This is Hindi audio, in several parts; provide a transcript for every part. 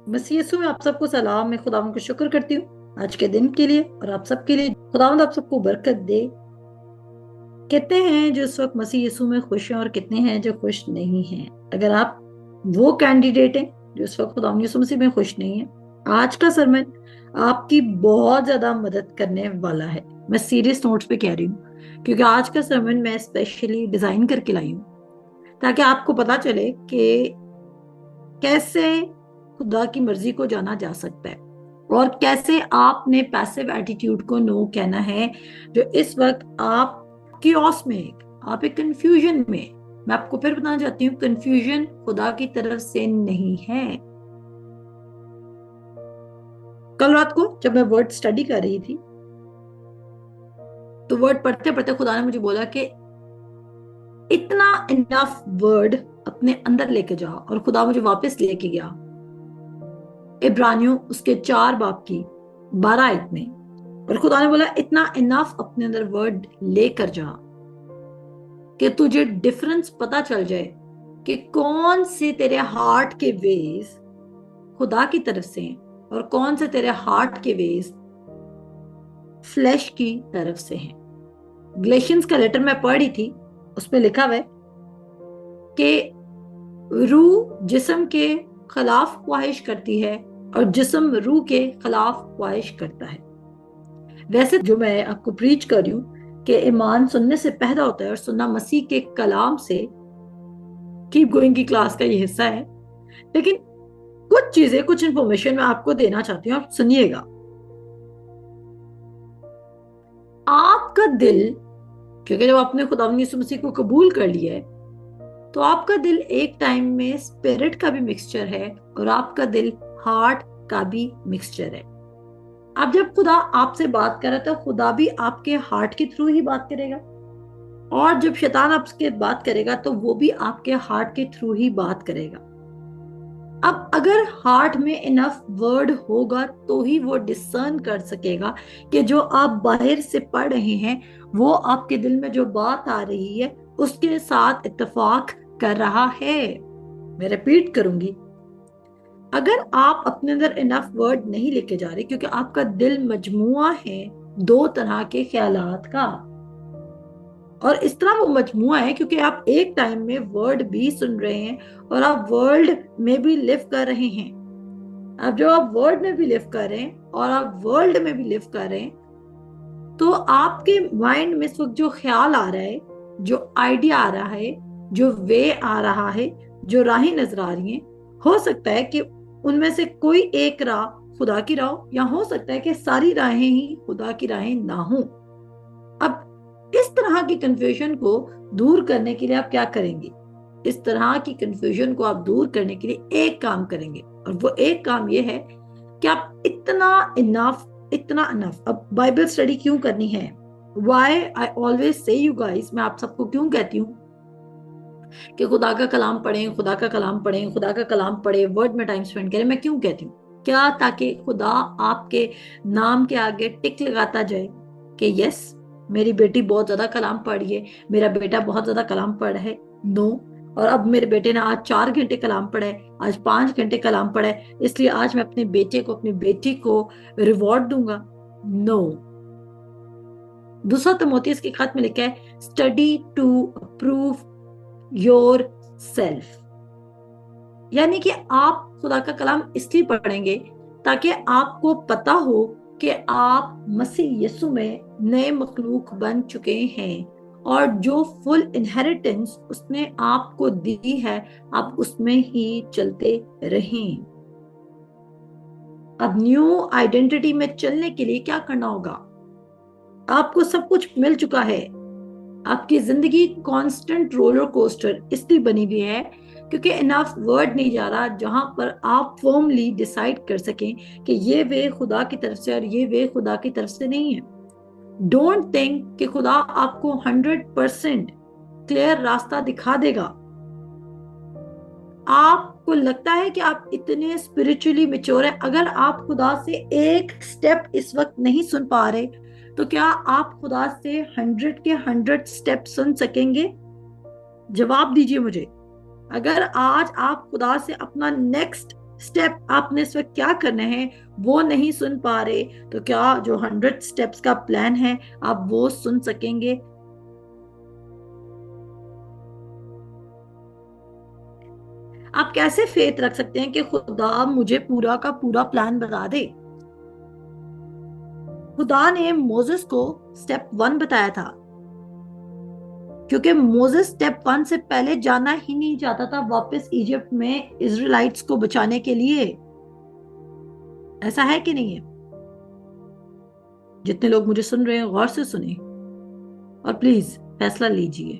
मसीह यीशु में आप सबको सलाम। मैं खुदावंद को शुक्र करती हूँ आज के दिन के लिए और आप सबके लिए। खुदावंद आप सबको बरकत दे। कितने हैं जो इस वक्त मसीह यीशु में खुश हैं और कितने हैं जो खुश नहीं हैं। अगर आप वो कैंडिडेट हैं जो इस वक्त खुदावंद यीशु मसीह में खुश नहीं है, आज का सरमन आपकी बहुत ज्यादा मदद करने वाला है। मैं सीरियस नोट्स पे कह रही हूँ क्योंकि आज का सरमन मैं स्पेशली डिजाइन करके लाई हूँ ताकि आपको पता चले कि कैसे खुदा की मर्जी को जाना जा सकता है और कैसे आपने पैसिव एटीट्यूड को नो कहना है जो इस वक्त आप कियोस में, आप एक कंफ्यूजन में। मैं आपको फिर बताना चाहती हूँ, कंफ्यूजन खुदा की तरफ से नहीं है। कल रात को जब मैं वर्ड स्टडी कर रही थी तो वर्ड पढ़ते पढ़ते खुदा ने मुझे बोला कि इतना इनफ वर्ड अपने अंदर लेके जाओ, और खुदा मुझे वापस लेके गया इब्रानियों उसके 4 बाब की 12 आयत में, और खुदा ने बोला इतना इनफ अपने अंदर वर्ड लेकर जा कि तुझे डिफरेंस पता चल जाए कि कौन से तेरे हार्ट के वेज खुदा की तरफ से हैं और कौन से तेरे हार्ट के वेज फ्लैश की तरफ से हैं। गलेशियंस का लेटर मैं पढ़ी थी, उसमें लिखा हुआ है कि रूह जिस्म के खिलाफ ख्वाहिश करती है और जिस्म रूह के खिलाफ ख्वाहिश करता है। वैसे जो मैं आपको प्रीच कर रही हूँ कि ईमान सुनने से पैदा होता है और सुनना मसीह के कलाम से, कीप गोइंग की क्लास का ये हिस्सा है। लेकिन कुछ चीजें, कुछ इंफॉर्मेशन मैं आपको देना चाहती हूँ, आप सुनिएगा। आपका दिल, क्योंकि जब आपने खुदावंद यीशु मसीह को कबूल कर लिया है तो आपका दिल एक टाइम में स्पिरिट का भी मिक्सचर है और आपका दिल हार्ट का भी मिक्सचर है। अब जब खुदा आपसे बात कर रहा है तो खुदा भी आपके हार्ट के थ्रू ही बात करेगा, और जब शैतान आपसे बात करेगा तो वो भी आपके हार्ट के थ्रू ही बात करेगा। अब अगर हार्ट में इनफ वर्ड होगा तो ही वो डिसर्न कर सकेगा कि जो आप बाहर से पढ़ रहे हैं वो आपके दिल में जो बात आ रही है उसके साथ इत्तेफाक कर रहा है। मैं रिपीट करूंगी, अगर आप अपने अंदर इनफ वर्ड नहीं लेके जा रहे, क्योंकि आपका दिल मजमुआ है 2 तरह के ख्यालात का, और इस तरह वो मजमुआ है क्योंकि आप एक टाइम में वर्ड भी सुन रहे हैं और आप वर्ल्ड में भी लिव कर रहे हैं। अब जब आप वर्ड में भी लिव कर रहे हैं और आप वर्ल्ड में भी लिव कर रहे हैं तो आपके माइंड में इस वक्त जो ख्याल आ रहा है, जो आइडिया आ रहा है, जो वे आ रहा है, जो राहें नजर आ रही हैं, हो सकता है कि उनमें से कोई एक राह खुदा की राह हो, या हो सकता है कि सारी राहें ही खुदा की राहें ना हो। अब इस तरह की कंफ्यूजन को दूर करने के लिए आप क्या करेंगे? इस तरह की कंफ्यूजन को आप दूर करने के लिए एक काम करेंगे, और वो एक काम ये है कि आप इतना इनफ, इतना इनफ। अब बाइबल स्टडी क्यों करनी है? Why I always say you guys, मैं आप सबको क्यों कहती हूँ कि खुदा का कलाम पढ़ें, खुदा का कलाम पढ़ें, खुदा का कलाम पढ़े, वर्ड में टाइम स्पेंड करें। मैं क्यों कहती हूँ? क्या? ताकि खुदा आपके नाम के आगे टिक लगाता जाए कि यस, मेरी बेटी बहुत ज्यादा कलाम पढ़ी है, मेरा बेटा बहुत ज्यादा कलाम पढ़ा है। नो, और अब मेरे बेटे ने आज 4 घंटे कलाम पढ़ा है, आज 5 घंटे कलाम पढ़ा है, इसलिए आज मैं अपने बेटे को, अपनी बेटी को रिवॉर्ड दूंगा। नो। दूसरा तिमोथियुस के खत में लिखा है, study to approve yourself, यानी कि आप खुदा का कलाम इसलिए पढ़ेंगे ताकि आपको पता हो कि आप मसीह यीशु में नए मखलूक बन चुके हैं और जो फुल इनहेरिटेंस उसने आपको दी है आप उसमें ही चलते रहें। अब न्यू आइडेंटिटी में चलने के लिए क्या करना होगा? आपको सब कुछ मिल चुका है। आपकी जिंदगी कांस्टेंट रोलर कोस्टर इसलिए बनी हुई है क्योंकि इनफ वर्ड नहीं जा रहा जहां पर आप फर्मली डिसाइड कर सकें कि ये वे खुदा की तरफ से और ये वे खुदा की तरफ से नहीं है। डोंट थिंक कि खुदा आपको 100% क्लियर रास्ता दिखा देगा। आपको लगता है कि आप इतने स्पिरिचुअली मैच्योर है, अगर आप खुदा से एक स्टेप इस वक्त नहीं सुन पा रहे तो क्या आप खुदा से 100 के 100 स्टेप सुन सकेंगे? जवाब दीजिए मुझे। अगर आज आप खुदा से अपना नेक्स्ट स्टेप आपने इस वक्त क्या करना है वो नहीं सुन पा रहे, तो क्या जो 100 स्टेप्स का प्लान है आप वो सुन सकेंगे? आप कैसे फेथ रख सकते हैं कि खुदा मुझे पूरा का पूरा प्लान बता दे? खुदा ने मोसेस को स्टेप 1 बताया था, क्योंकि मोसेस स्टेप 1 से पहले जाना ही नहीं चाहता था वापस इजिप्ट में इजराइट्स को बचाने के लिए। ऐसा है कि नहीं है? जितने लोग मुझे सुन रहे हैं गौर से सुने और प्लीज फैसला लीजिए,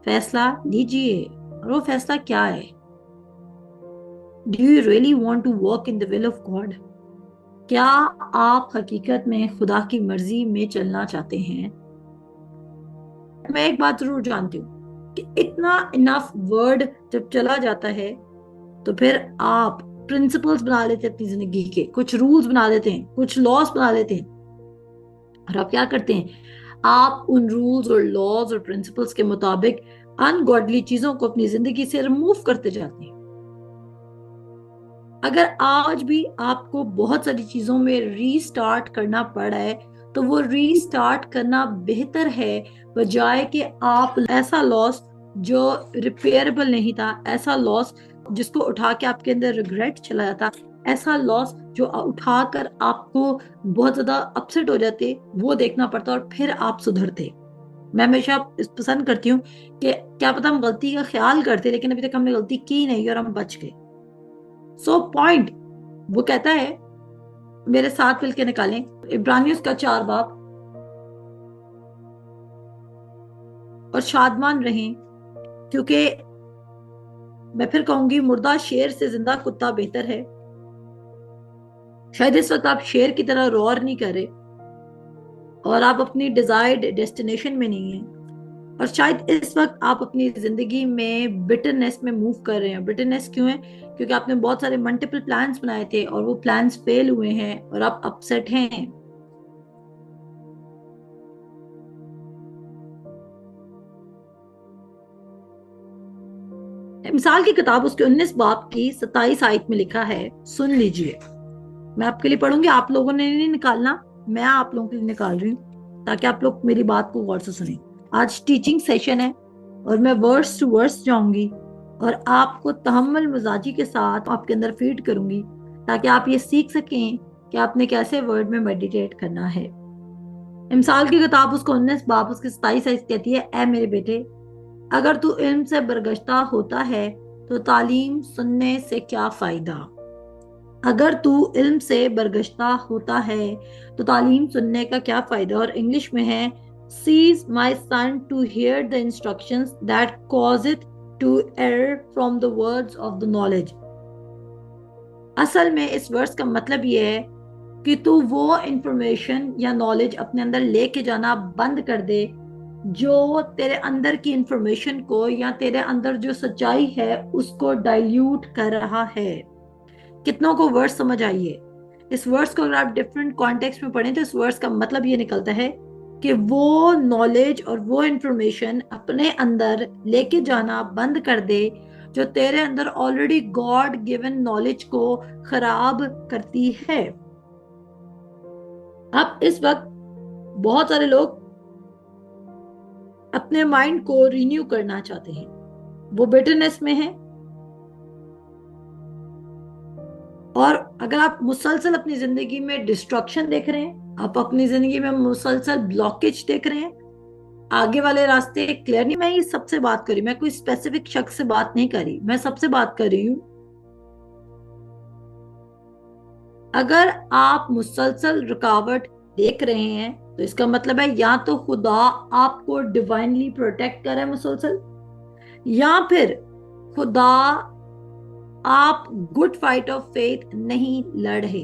फैसला लीजिए। और वो फैसला क्या है? Do you really want to walk in the will of God? क्या आप हकीकत में खुदा की मर्जी में चलना चाहते हैं? मैं एक बात जरूर जानती हूँ कि इतना इनफ वर्ड जब चला जाता है तो फिर आप प्रिंसिपल्स बना लेते हैं अपनी जिंदगी के, कुछ रूल्स बना देते हैं, कुछ लॉस बना लेते हैं, और आप क्या करते हैं? आप उन रूल्स और लॉज और प्रिंसिपल्स के मुताबिक अनगॉडली चीजों को अपनी जिंदगी से रिमूव करते जाते हैं। अगर आज भी आपको बहुत सारी चीजों में रीस्टार्ट करना पड़ा है तो वो रीस्टार्ट करना बेहतर है, बजाय कि आप ऐसा लॉस जो रिपेयरेबल नहीं था, ऐसा लॉस जिसको उठा के आपके अंदर रिग्रेट चला जाता, ऐसा लॉस जो उठाकर आपको बहुत ज्यादा अपसेट हो जाते, वो देखना पड़ता और फिर आप सुधरते। मैं हमेशा पसंद करती हूँ कि क्या पता हम गलती का ख्याल करते लेकिन अभी तक हमने गलती की नहीं और हम बच गए। सो पॉइंट वो कहता है, मेरे साथ मिलकर निकालें इब्रानियों का 4 बाब, और शादमान रहें, क्योंकि मैं फिर कहूंगी मुर्दा शेर से जिंदा कुत्ता बेहतर है। शायद इस वक्त आप शेर की तरह रोर नहीं कर रहे और आप अपनी डिजायर्ड डेस्टिनेशन में नहीं हैं, और शायद इस वक्त आप अपनी जिंदगी में बिटरनेस में मूव कर रहे हैं। बिटरनेस क्यों है? क्योंकि आपने बहुत सारे मल्टीपल प्लान्स बनाए थे और वो प्लान्स फेल हुए हैं और आप अपसेट हैं। मिसाल की किताब उसके 19 बाब की 27 आयत में लिखा है, सुन लीजिए। मैं आपके लिए पढ़ूंगी, आप लोगों ने नहीं निकालना, मैं आप लोगों के लिए निकाल रही हूँ ताकि आप लोग मेरी बात को गौर से सुने। आज टीचिंग सेशन है और मैं वर्स टू वर्स जाऊंगी और आपको तहम्मुल मजाजी के साथ आपके अंदर फीड करूंगी ताकि आप ये सीख सकें कि आपने कैसे वर्ड में मेडिटेट करना है। मिसाल की किताब उसको 19 बाब उसकी 27 आयत कहती है, ऐ मेरे बेटे, अगर तू इल्म से बरगश्ता होता है तो तालीम सुनने से क्या फायदा? अगर तू इल्म से बरगश्ता होता है तो तालीम सुनने का क्या फायदा? और इंग्लिश में है, cease my son to hear the instructions that cause it to error from the words of the knowledge. असल में इस वर्ड्स का मतलब ये है कि तू वो इंफॉर्मेशन या नॉलेज अपने अंदर लेके जाना बंद कर दे जो तेरे अंदर की इंफॉर्मेशन को या तेरे अंदर जो सच्चाई है उसको डाइल्यूट कर रहा है। कितनों को वर्ड्स समझ आइए? इस वर्ड्स को अगर आप डिफरेंट कॉन्टेक्स्ट में पढ़ें तो इस वर्ड्स का मतलब ये निकलता है कि वो नॉलेज और वो इंफॉर्मेशन अपने अंदर लेके जाना बंद कर दे जो तेरे अंदर ऑलरेडी गॉड गिवन नॉलेज को खराब करती है। अब इस वक्त बहुत सारे लोग अपने माइंड को रिन्यू करना चाहते हैं, वो बिटरनेस में है, और अगर आप मुसलसल अपनी जिंदगी में डिस्ट्रक्शन देख रहे हैं, आप अपनी जिंदगी में मुसलसल ब्लॉकेज देख रहे हैं, आगे वाले रास्ते क्लियर नहीं। मैं ये सबसे बात कर रही हूँ, मैं कोई स्पेसिफिक शख्स से बात नहीं कर रही, मैं सबसे बात कर रही हूँ। अगर आप मुसलसल रुकावट देख रहे हैं तो इसका मतलब है या तो खुदा आपको डिवाइनली प्रोटेक्ट कर रहा है मुसलसल, या फिर खुदा आप गुड फाइट ऑफ फेथ नहीं लड़ रहे,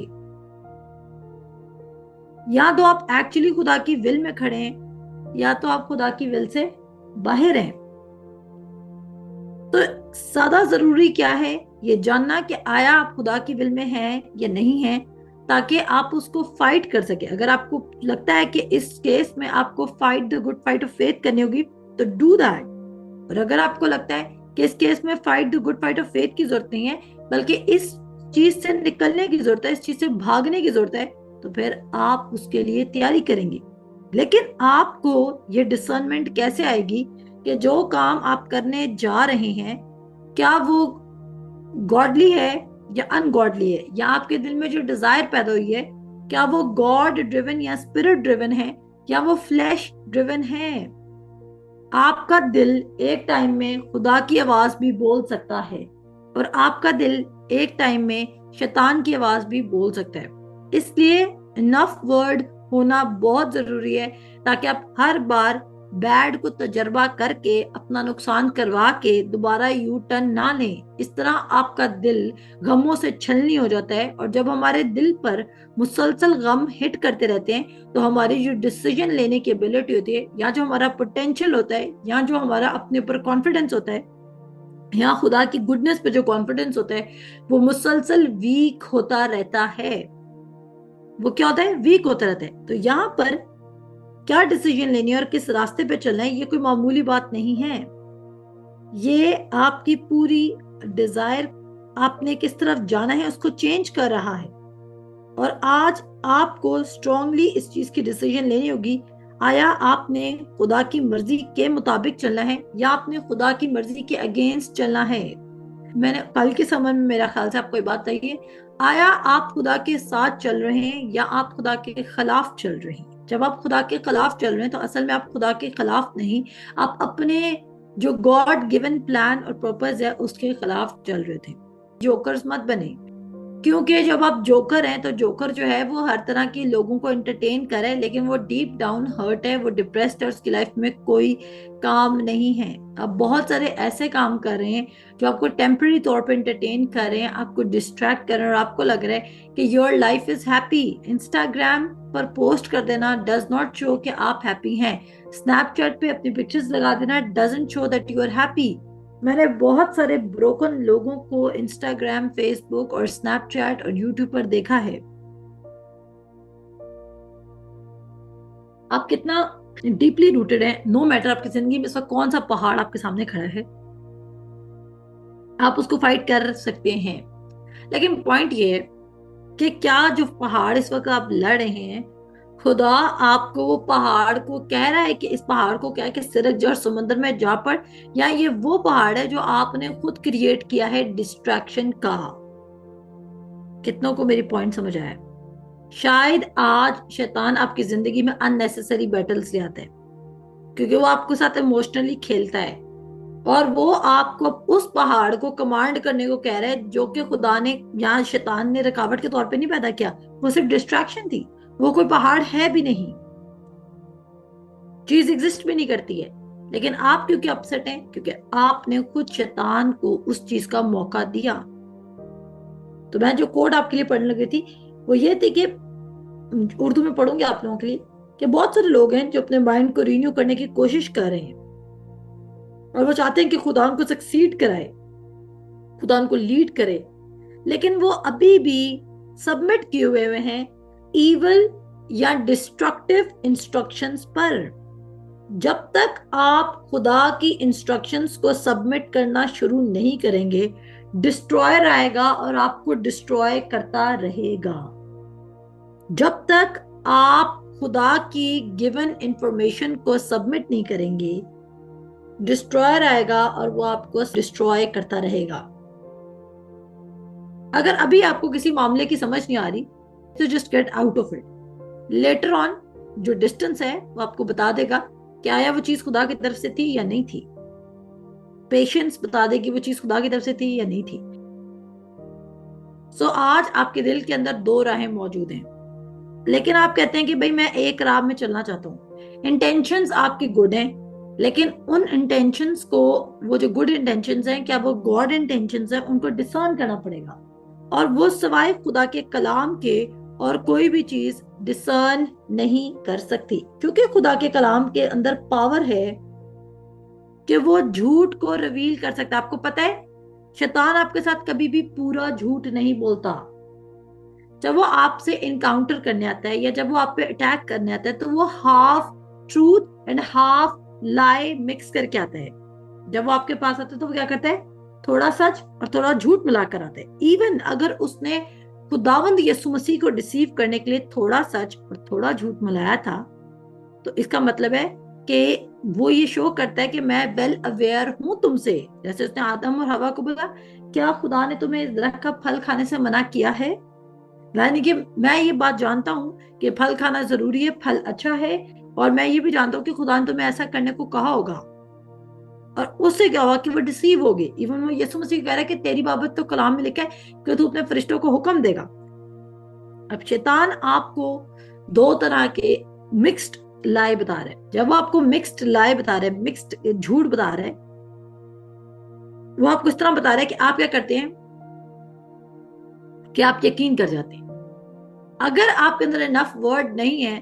या तो आप एक्चुअली खुदा की विल में खड़े हैं या तो आप खुदा की विल से बाहर हैं। तो ज्यादा जरूरी क्या है? ये जानना कि आया आप खुदा की विल में हैं या नहीं है, ताकि आप उसको फाइट कर सके। अगर आपको लगता है कि इस केस में आपको fight the good fight of faith करनी होगी तो डू दैट, और अगर आपको लगता है कि इस केस में fight the good fight of faith की जरूरत नहीं है, बल्कि इस चीज से निकलने की जरूरत है, इस चीज से भागने की जरूरत है, तो फिर आप उसके लिए तैयारी करेंगे। लेकिन आपको ये डिसर्नमेंट कैसे आएगी कि जो काम आप करने जा रहे हैं क्या वो गॉडली है या अनगॉडली है, या आपके दिल में जो डिजायर पैदा हुई है क्या वो गॉड ड्रिवन या स्पिरिट ड्रिवन है, या वो फ्लैश ड्रिवन है। आपका दिल एक टाइम में खुदा की आवाज भी बोल सकता है, और आपका दिल एक टाइम में शैतान की आवाज भी बोल सकता है। इसलिए इनफ वर्ड होना बहुत जरूरी है, ताकि आप हर बार बैड को तजर्बा करके अपना नुकसान करवा के दोबारा यू टर्न ना लें। इस तरह आपका दिल गमों से छलनी हो जाता है, और जब हमारे दिल पर मुसलसल गम हिट करते रहते हैं तो हमारी जो डिसीजन लेने की एबिलिटी होती है, या जो हमारा पोटेंशियल होता है, या जो हमारा अपने ऊपर कॉन्फिडेंस होता है, या खुदा की गुडनेस पे जो कॉन्फिडेंस होता है, वो मुसलसल वीक होता रहता है। वो क्या होता है? वीक होता रहता है। तो यहाँ पर क्या डिसीजन लेनी है और किस रास्ते पे चलना है, ये कोई मामूली बात नहीं है। ये आपकी पूरी डिजायर, आपने किस तरफ जाना है उसको चेंज कर रहा है। और आज आपको स्ट्रांगली इस चीज की डिसीजन लेनी होगी, आया आपने खुदा की मर्जी के मुताबिक चलना है या आपने खुदा की मर्जी के अगेंस्ट चलना है। मैंने कल के समय में मेरा ख्याल से आपको ये बात कही है, आया आप खुदा के साथ चल रहे हैं या आप खुदा के खिलाफ चल रहे हैं। जब आप खुदा के खिलाफ चल रहे हैं तो असल में आप खुदा के खिलाफ नहीं, आप अपने जो गॉड गिवन प्लान और पर्पस है उसके खिलाफ चल रहे थे। जोकर्स मत बने, क्योंकि जब आप जोकर हैं तो जोकर जो है वो हर तरह के लोगों को एंटरटेन करे, लेकिन वो डीप डाउन हर्ट है, वो डिप्रेस्ड है, उसकी लाइफ में कोई काम नहीं है। अब बहुत सारे ऐसे काम कर रहे हैं जो आपको टेम्पररी तौर पे एंटरटेन कर रहे हैं, आपको डिस्ट्रैक्ट कर रहे हैं, और आपको लग रहा है कि your life is happy. Instagram पर पोस्ट कर देना डज नॉट शो कि आप हैप्पी हैं। स्नैपचैट पे अपनी पिक्चर्स लगा देना doesn't show that you are happy. मैंने बहुत सारे ब्रोकन लोगों को इंस्टाग्राम, फेसबुक और स्नैपचैट और यूट्यूब पर देखा है। आप कितना डीपली रूटेड है, नो मैटर आपकी जिंदगी में इस वक्त कौन सा पहाड़ आपके सामने खड़ा है, आप उसको फाइट कर सकते हैं। लेकिन पॉइंट ये है कि क्या जो पहाड़ इस वक्त आप लड़ रहे हैं, खुदा आपको वो पहाड़ को कह रहा है कि इस पहाड़ को क्या है कि सिरक जा और समुद्र में जा पड़, या ये वो पहाड़ है जो आपने खुद क्रिएट किया है डिस्ट्रैक्शन का। कितनों को मेरी पॉइंट समझ आया? शायद आज शैतान आपकी जिंदगी में अननेसेसरी बैटल्स ले आता है, क्योंकि वो आपके साथ इमोशनली खेलता है, और वो आपको उस पहाड़ को कमांड करने को कह रहा है जो कि खुदा ने या शैतान ने रुकावट के तौर पे नहीं पैदा किया, वो सिर्फ डिस्ट्रैक्शन थी। वो कोई पहाड़ है भी नहीं, चीज एग्जिस्ट भी नहीं करती है। लेकिन आप क्योंकि अपसेट हैं, क्योंकि आपने खुद शैतान को उस चीज का मौका दिया। तो मैं जो कोड आपके लिए पढ़ने लगी थी वो ये थी कि उर्दू में पढ़ूंगी आप लोगों के लिए, कि बहुत सारे लोग हैं जो अपने माइंड को रिन्यू करने की कोशिश कर रहे हैं, और वो चाहते हैं कि खुदा उनको सक्सीड कराए, खुदा उनको लीड करे, लेकिन वो अभी भी सबमिट किए हुए हैं इवल या डिस्ट्रक्टिव इंस्ट्रक्शंस पर। जब तक आप खुदा की इंस्ट्रक्शंस को सबमिट करना शुरू नहीं करेंगे, डिस्ट्रॉयर आएगा और आपको डिस्ट्रॉय करता रहेगा। जब तक आप खुदा की गिवन इंफॉर्मेशन को सबमिट नहीं करेंगे, डिस्ट्रॉयर आएगा और वो आपको डिस्ट्रॉय करता रहेगा। अगर अभी आपको किसी मामले की समझ नहीं आ रही तो just get out of it. Later on जो डिस्टेंस है वो आपको बता देगा कि आया वो चीज खुदा की तरफ से थी या नहीं थी। पेशेंस बता देगी वो चीज खुदा की तरफ से थी या नहीं थी। सो आज आपके दिल के अंदर दो राहें मौजूद हैं, लेकिन आप कहते हैं कि भाई मैं एक राह में चलना चाहता हूँ। इंटेंशंस आपकी गुड हैं, लेकिन उन इंटेंशंस को, वो जो गुड इंटेंशंस हैं, क्या वो गॉड इंटेंशंस हैं, उनको डिसर्न करना पड़ेगा। और वो सिवाय खुदा के कलाम के और कोई भी चीज डिसर्न नहीं कर सकती, क्योंकि खुदा के कलाम के अंदर पावर है कि वो झूठ को रिवील कर सकता है। आपको पता है शैतान आपके साथ कभी भी पूरा झूठ नहीं बोलता। जब वो आपसे इनकाउंटर करने आता है या जब वो आप पे अटैक करने आता है, तो वो half truth and half lie mix करके आता है। जब वो आपके पास आता है तो वो क्या करता है? थोड़ा सच और थोड़ा झूठ मिलाकर आते हैं। इवन अगर उसने खुदावंद यीशु मसीह को डिसीव करने के लिए थोड़ा सच और थोड़ा झूठ मिलाया था, तो इसका मतलब है कि वो ये शो करता है कि मैं वेल अवेयर हूं तुमसे। जैसे उसने आदम और हवा को बोला, क्या खुदा ने तुम्हें इस दरख्त का फल खाने से मना किया है? यानी कि मैं ये बात जानता हूं कि फल खाना जरूरी है, फल अच्छा है, और मैं ये भी जानता हूं कि खुदा ने तुम्हें ऐसा करने को कहा होगा। और उससे क्या हुआ कि वो डिसीव हो गई। इवन वो यीशु मसीह कह रहा है कि तेरी बाबत तो कलाम में लिखा है कि तू अपने फरिश्तों को हुक्म देगा। अब शैतान आपको दो तरह के मिक्स्ड लाई बता रहा है। जब वो आपको मिक्स्ड लाई बता रहे हैं, मिक्स्ड झूठ बता रहे हैं, वो आपको इस तरह बता रहे हैं कि आप क्या करते हैं कि आप यकीन कर जाते हैं। अगर आपके अंदर इनफ वर्ड नहीं है,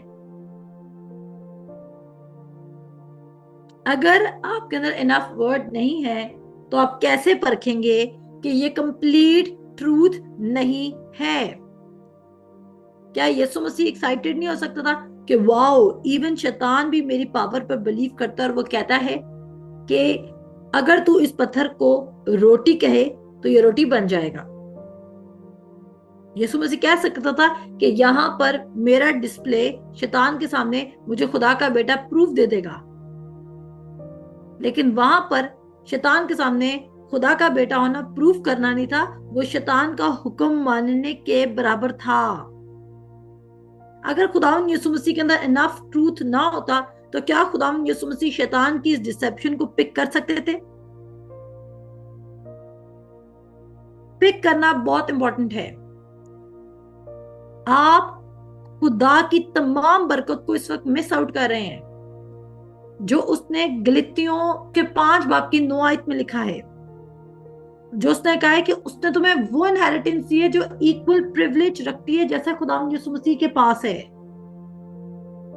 अगर आपके अंदर इनफ वर्ड नहीं है, तो आप कैसे परखेंगे कि ये कंप्लीट ट्रूथ नहीं है? क्या यीशु मसीह एक्साइटेड नहीं हो सकता था कि वाओ, इवन शैतान भी मेरी पावर पर बिलीव करता है और वो कहता है कि अगर तू इस पत्थर को रोटी कहे तो ये रोटी बन जाएगा। यीशु मसीह कह सकता था कि यहां पर मेरा डिस्प्ले शैतान के सामने मुझे खुदा का बेटा प्रूफ दे देगा, लेकिन वहां पर शैतान के सामने खुदा का बेटा होना प्रूफ करना नहीं था, वो शैतान का हुक्म मानने के बराबर था। अगर खुदावन यीशु मसीह के अंदर इनफ ट्रूथ ना होता, तो क्या खुदावन यीशु मसीह शैतान की इस डिसेप्शन को पिक कर सकते थे? पिक करना बहुत इंपॉर्टेंट है। आप खुदा की तमाम बरकत को इस वक्त मिस आउट कर रहे हैं, जो उसने गलतियों के 5 बाब की 9 आयत में लिखा है, जो उसने कहा है कि उसने तुम्हें वो इनहेरिटेंस दी है जो इक्वल प्रिविलेज रखती है जैसा खुदा यीशु मसीह के पास है।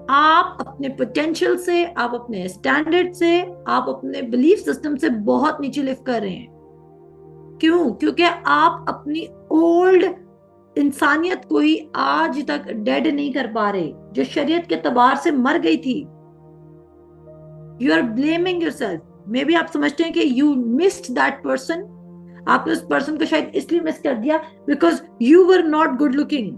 आप अपने पोटेंशियल से, आप अपने स्टैंडर्ड से, आप अपने बिलीफ सिस्टम से बहुत नीचे लिफ्ट कर रहे हैं। क्यों? क्योंकि आप अपनी ओल्ड इंसानियत को ही आज तक डेड नहीं कर पा रहे, जो शरीयत के तबार से मर गई थी। You are blaming yourself. Maybe आप समझते हैं कि यू मिस्ड दैट पर्सन। आपने उस पर्सन को शायद इसलिए मिस कर दिया because you were not good looking.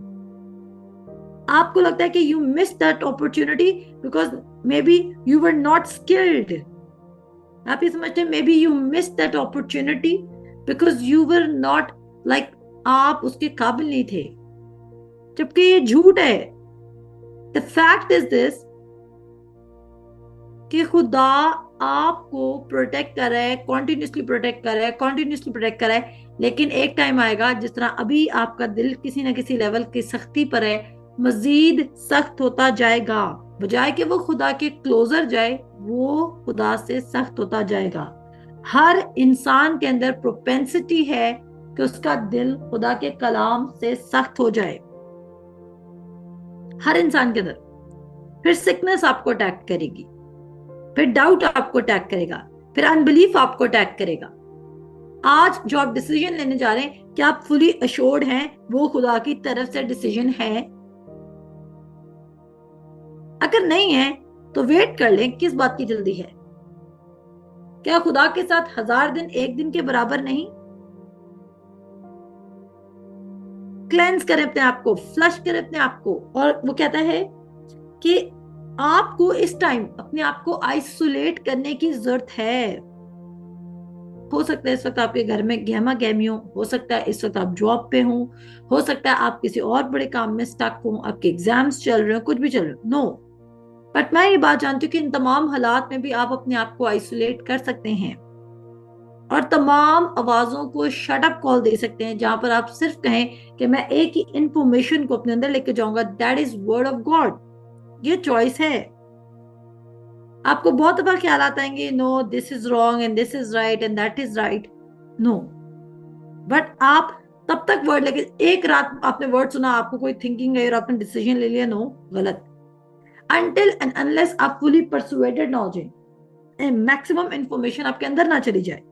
आपको लगता है कि you miss that opportunity because may be you were not skilled. आप ये समझते हैं may be you miss that opportunity because you were not like, आप उसके काबिल नहीं थे, जबकि ये झूठ है। द फैक्ट इज दिस कि खुदा आपको प्रोटेक्ट कर रहा है, कॉन्टिन्यूसली प्रोटेक्ट कर रहा है, कॉन्टिन्यूसली प्रोटेक्ट कर रहा है, लेकिन एक टाइम आएगा जिस तरह अभी आपका दिल किसी ना किसी लेवल की सख्ती पर है, मजीद सख्त होता जाएगा। बजाय कि वो खुदा के क्लोजर जाए, वो खुदा से सख्त होता जाएगा। हर इंसान के अंदर प्रोपेंसिटी है कि उसका दिल खुदा के कलाम से सख्त हो जाए, हर इंसान के अंदर। फिर सिकनेस आपको अटैक करेगी, फिर डाउट आपको अटैक करेगा, फिर अनबिलीफ आपको अटैक करेगा। आज जो आप डिसीजन लेने जा रहे हैं, क्या आप फुली अश्योर्ड हैं वो खुदा की तरफ से डिसीजन है? अगर नहीं है तो वेट कर लें, किस बात की जल्दी है? क्या खुदा के साथ 1000 दिन एक दिन के बराबर नहीं? क्लेंस करें अपने आप को, फ्लश करें अपने आप को। और वो कहता है कि आपको इस टाइम अपने आप को आइसोलेट करने की जरूरत है। हो सकता है इस वक्त आपके घर में गहमा गहमी हो सकता है इस वक्त आप जॉब पे हो सकता है आप किसी और बड़े काम में स्टक हो, आपके एग्जाम्स चल रहे हो, कुछ भी चल रहे हो। नो, बट मैं ये बात जानती हूँ कि इन तमाम हालात में भी आप अपने आप को आइसोलेट कर सकते हैं और तमाम आवाजों को शट अप कॉल दे सकते हैं, जहां पर आप सिर्फ कहें कि मैं एक ही इंफॉर्मेशन को अपने अंदर लेके जाऊंगा, that is word of God. ये चॉइस है। आपको बहुत दफा ख्याल आएंगे, no this is wrong and this is right and that is right. No, but आप तब तक वर्ड लेके, एक रात आपने वर्ड सुना, आपको कोई थिंकिंग है और आपने डिसीजन ले लिया, नो, गलत। अनटिल एंड अनलेस आप फुली परसुएटेड ना हो जाए, मैक्सिमम इंफॉर्मेशन आपके अंदर ना चली जाए।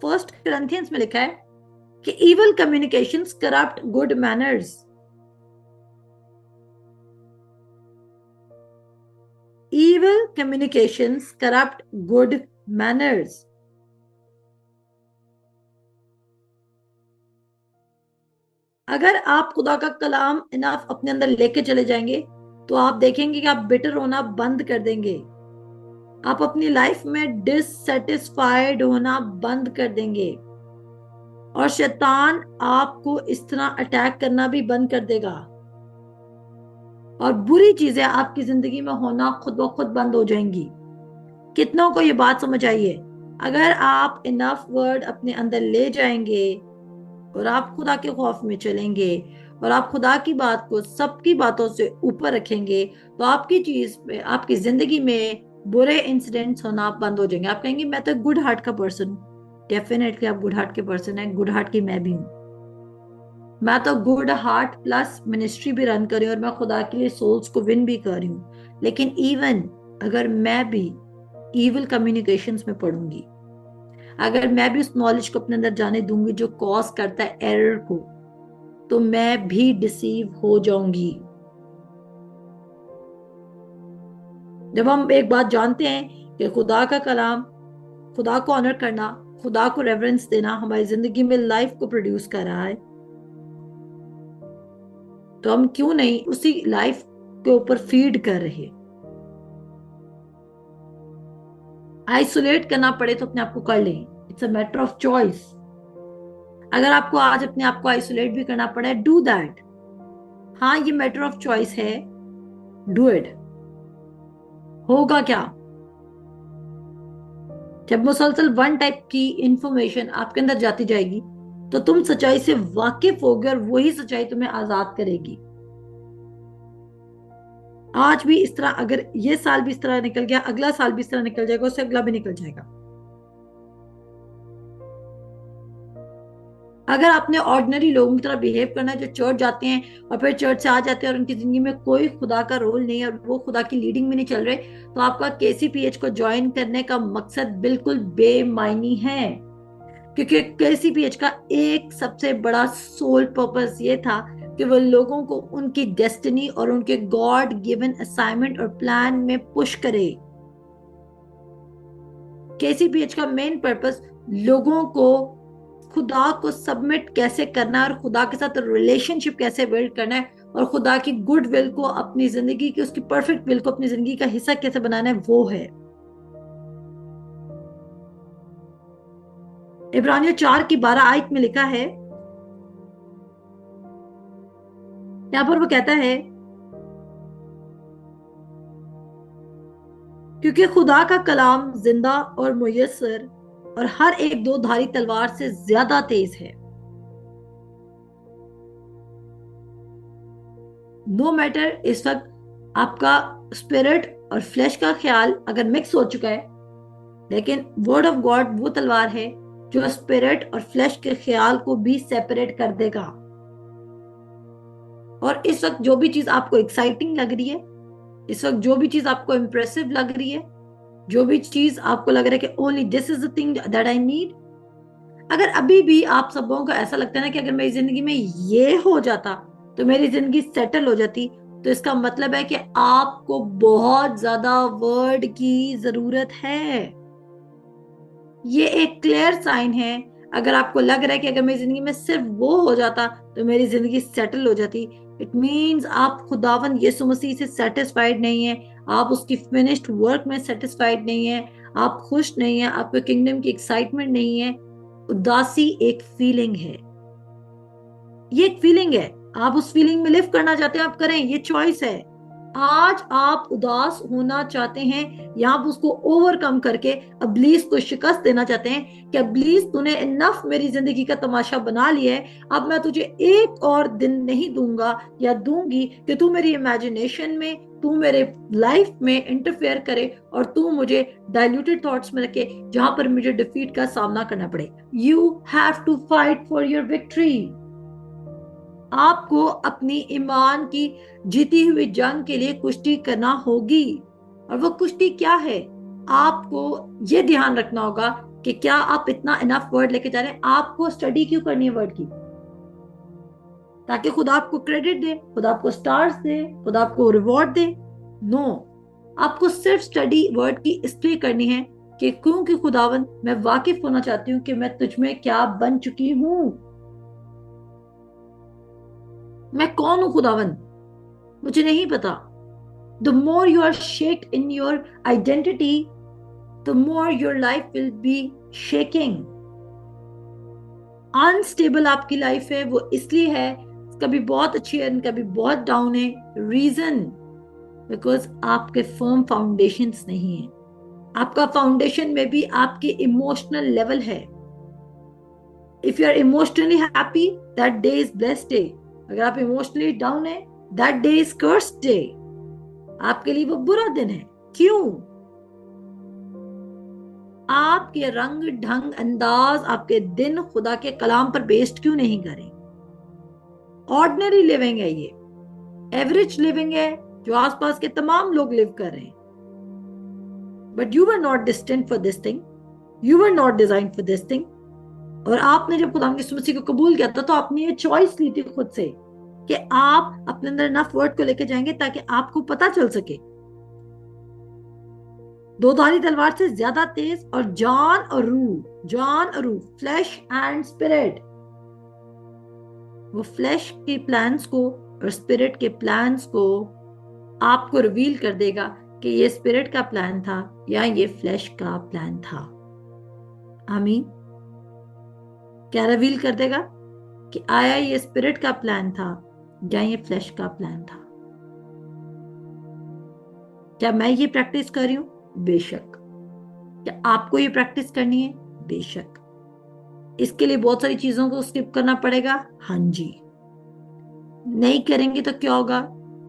फर्स्ट Corinthians में लिखा है कि evil communications corrupt good manners. Evil communications corrupt good manners. अगर आप खुदा का कलाम इनफ अपने अंदर लेके चले जाएंगे तो आप देखेंगे कि आप बिटर होना बंद कर देंगे, आप अपनी लाइफ में डिससेटिस्फाइड होना बंद कर देंगे, और शैतान आपको इस तरह अटैक करना भी बंद कर देगा, और बुरी चीजें आपकी जिंदगी में होना खुद ब खुद बंद हो जाएंगी। कितनों को ये बात समझ आई है? अगर आप इनफ वर्ड अपने अंदर ले जाएंगे और आप खुदा के खौफ में चलेंगे और आप खुदा की बात को सबकी बातों से ऊपर रखेंगे, तो आपकी चीज में, आपकी जिंदगी में बुरे इंसिडेंट्स होना बंद हो जाएंगे। आप कहेंगे मैं तो गुड हार्ट का पर्सन हूँ। डेफिनेटली आप गुड हार्ट के पर्सन है, गुड हार्ट की मैं भी हूँ। मैं तो गुड हार्ट प्लस मिनिस्ट्री भी रन कर रही हूँ और मैं खुदा के लिए सोल्स को विन भी कर रही हूँ। लेकिन इवन अगर मैं भी इविल कम्युनिकेशंस में पढ़ूंगी, अगर मैं भी उस नॉलेज को अपने अंदर जाने दूंगी जो कॉज करता है एरर को, तो मैं भी डिसीव हो जाऊंगी। जब हम एक बात जानते हैं कि खुदा का कलाम, खुदा को ऑनर करना, खुदा को रेवरेंस देना हमारी जिंदगी में लाइफ को प्रोड्यूस कर रहा है, तो हम क्यों नहीं उसी लाइफ के ऊपर फीड कर रहे। आइसोलेट करना पड़े तो अपने आप को कर लें, it's a matter of choice. अगर आपको आज अपने आप को आइसोलेट भी करना पड़े, डू दैट। हाँ, ये मैटर ऑफ चॉइस है, डू इट। होगा क्या? जब मुसलसल वन टाइप की इंफॉर्मेशन आपके अंदर जाती जाएगी तो तुम सच्चाई से वाकिफ होगे और वही सच्चाई तुम्हें आजाद करेगी। आज भी इस तरह, अगर ये साल भी इस तरह निकल गया, अगला साल भी इस तरह निकल जाएगा, उससे अगला भी निकल जाएगा। अगर आपने ऑर्डिनरी लोगों की तरह बिहेव करना है जो चर्च जाते हैं और फिर चर्च से आ जाते हैं और उनकी जिंदगी में कोई खुदा का रोल नहीं है और वो खुदा की लीडिंग में नहीं चल रहे, तो आपका केसीपीएच को ज्वाइन करने का मकसद बिल्कुल बेमायनी है। क्योंकि केसीपीएच का एक सबसे बड़ा सोल पर्पस ये था कि वो लोगों को उनकी डेस्टिनी और उनके गॉड गिवन असाइनमेंट और प्लान में पुश करे। केसीपीएच का मेन पर्पस लोगों को खुदा को सबमिट कैसे करना है और खुदा के साथ रिलेशनशिप कैसे बिल्ड करना है और खुदा की गुड विल को अपनी जिंदगी की, उसकी परफेक्ट विल को अपनी जिंदगी का हिस्सा कैसे बनाना है, वो है। इब्रानियों 4 की 12 आयत में लिखा है, यहाँ पर वो कहता है, क्योंकि खुदा का कलाम जिंदा और मुयस्सर और हर एक दो धारी तलवार से ज्यादा तेज है। नो मैटर इस वक्त आपका स्पिरिट और फ्लैश का ख्याल अगर मिक्स हो चुका है, लेकिन वर्ड ऑफ गॉड वो तलवार है जो स्पिरिट और फ्लैश के ख्याल को भी सेपरेट कर देगा। और इस वक्त जो भी चीज आपको एक्साइटिंग लग रही है, इस वक्त जो भी चीज आपको इंप्रेसिव लग रही है, जो भी चीज आपको लग रहा है कि only this is the thing that I need, अगर अभी भी आप सबों को ऐसा लगता है ना कि अगर मेरी जिंदगी में ये हो जाता तो मेरी जिंदगी सेटल हो जाती, तो इसका मतलब है कि आपको बहुत ज्यादा वर्ड की जरूरत है। ये एक क्लियर साइन है। अगर आपको लग रहा है कि अगर मेरी जिंदगी में सिर्फ वो हो जाता तो मेरी जिंदगी सेटल हो जाती, इट मीन्स आप खुदावन यीशु मसीह से सेटिस्फाइड नहीं है, आप उसकी फिनिश्ड वर्क में सेटिस्फाइड नहीं है, आप खुश नहीं है, आपके किंगडम की एक्साइटमेंट नहीं है। उदासी एक फीलिंग है, ये एक फीलिंग है। आप उस फीलिंग में लिव करना चाहते हैं, आप करें, ये चॉइस है। आज आप उदास होना चाहते हैं या आप उसको ओवरकम करके अब्लीस को शिकस्त देना चाहते हैं कि अब्लीस तूने इनफ मेरी जिंदगी का तमाशा बना लिया है, अब मैं तुझे एक और दिन नहीं दूंगा या दूंगी कि तू मेरी इमेजिनेशन में, तू मेरे लाइफ में इंटरफेयर करे और तू मुझे डाइल्यूटेड थॉट्स में रखे जहां पर मुझे डिफीट का सामना करना पड़े। You have to fight for your victory. आपको अपनी ईमान की जीती हुई जंग के लिए कुश्ती करना होगी। और वो कुश्ती क्या है? आपको ये ध्यान रखना होगा कि क्या आप इतना इनफ वर्ड लेके जा रहे हैं। आपको स्टडी क्यों करनी है वर्ड की? ताकि खुदा आपको क्रेडिट दे, खुदा आपको स्टार्स दे, खुदा आपको रिवॉर्ड दे? नो, आपको सिर्फ स्टडी वर्ड की इसलिए करनी है कि क्योंकि खुदावन मैं वाकिफ होना चाहती हूँ कि मैं तुझ में क्या बन चुकी हूँ। मैं कौन हूं खुदावन, मुझे नहीं पता। The more you are shaked in your identity, the more your life will be shaking. Unstable आपकी लाइफ है, वो इसलिए है, कभी बहुत अच्छी है, कभी बहुत डाउन है। रीजन, बिकॉज आपके फर्म फाउंडेशंस नहीं है। आपका फाउंडेशन में भी आपके इमोशनल लेवल है। If you are emotionally happy, that day is blessed day. अगर आप इमोशनली डाउन है, that day is cursed day. आपके लिए वो बुरा दिन है। क्यों? आपके रंग ढंग अंदाज, आपके दिन खुदा के कलाम पर बेस्ड क्यों नहीं करें? ऑर्डिनरी लिविंग है ये, एवरेज लिविंग है जो आसपास के तमाम लोग लिव कर रहे हैं। But you were not distant for this thing, you were not design for this thing. और आपने जब खुदा की मसीह को कबूल किया था, तो आपने ये चॉइस ली थी खुद से कि आप अपने अंदर इनफ वर्ड को लेके जाएंगे ताकि आपको पता चल सके। दो धारी तलवार से ज्यादा तेज और जान और रूह, फ्लैश एंड स्पिरिट। वो फ्लैश के प्लान्स को और स्पिरिट के प्लान्स को आपको रिवील कर देगा कि ये स्पिरिट का प्लान था या ये फ्लैश का प्लान था। आमीन। क्या रिवील कर देगा कि आया ये स्पिरिट का प्लान था या ये फ्लैश का प्लान था? क्या मैं ये प्रैक्टिस कर रही हूं? बेशक। क्या आपको ये प्रैक्टिस करनी है? बेशक। इसके लिए बहुत सारी चीजों को स्किप करना पड़ेगा, हाँ जी। नहीं करेंगे तो क्या होगा?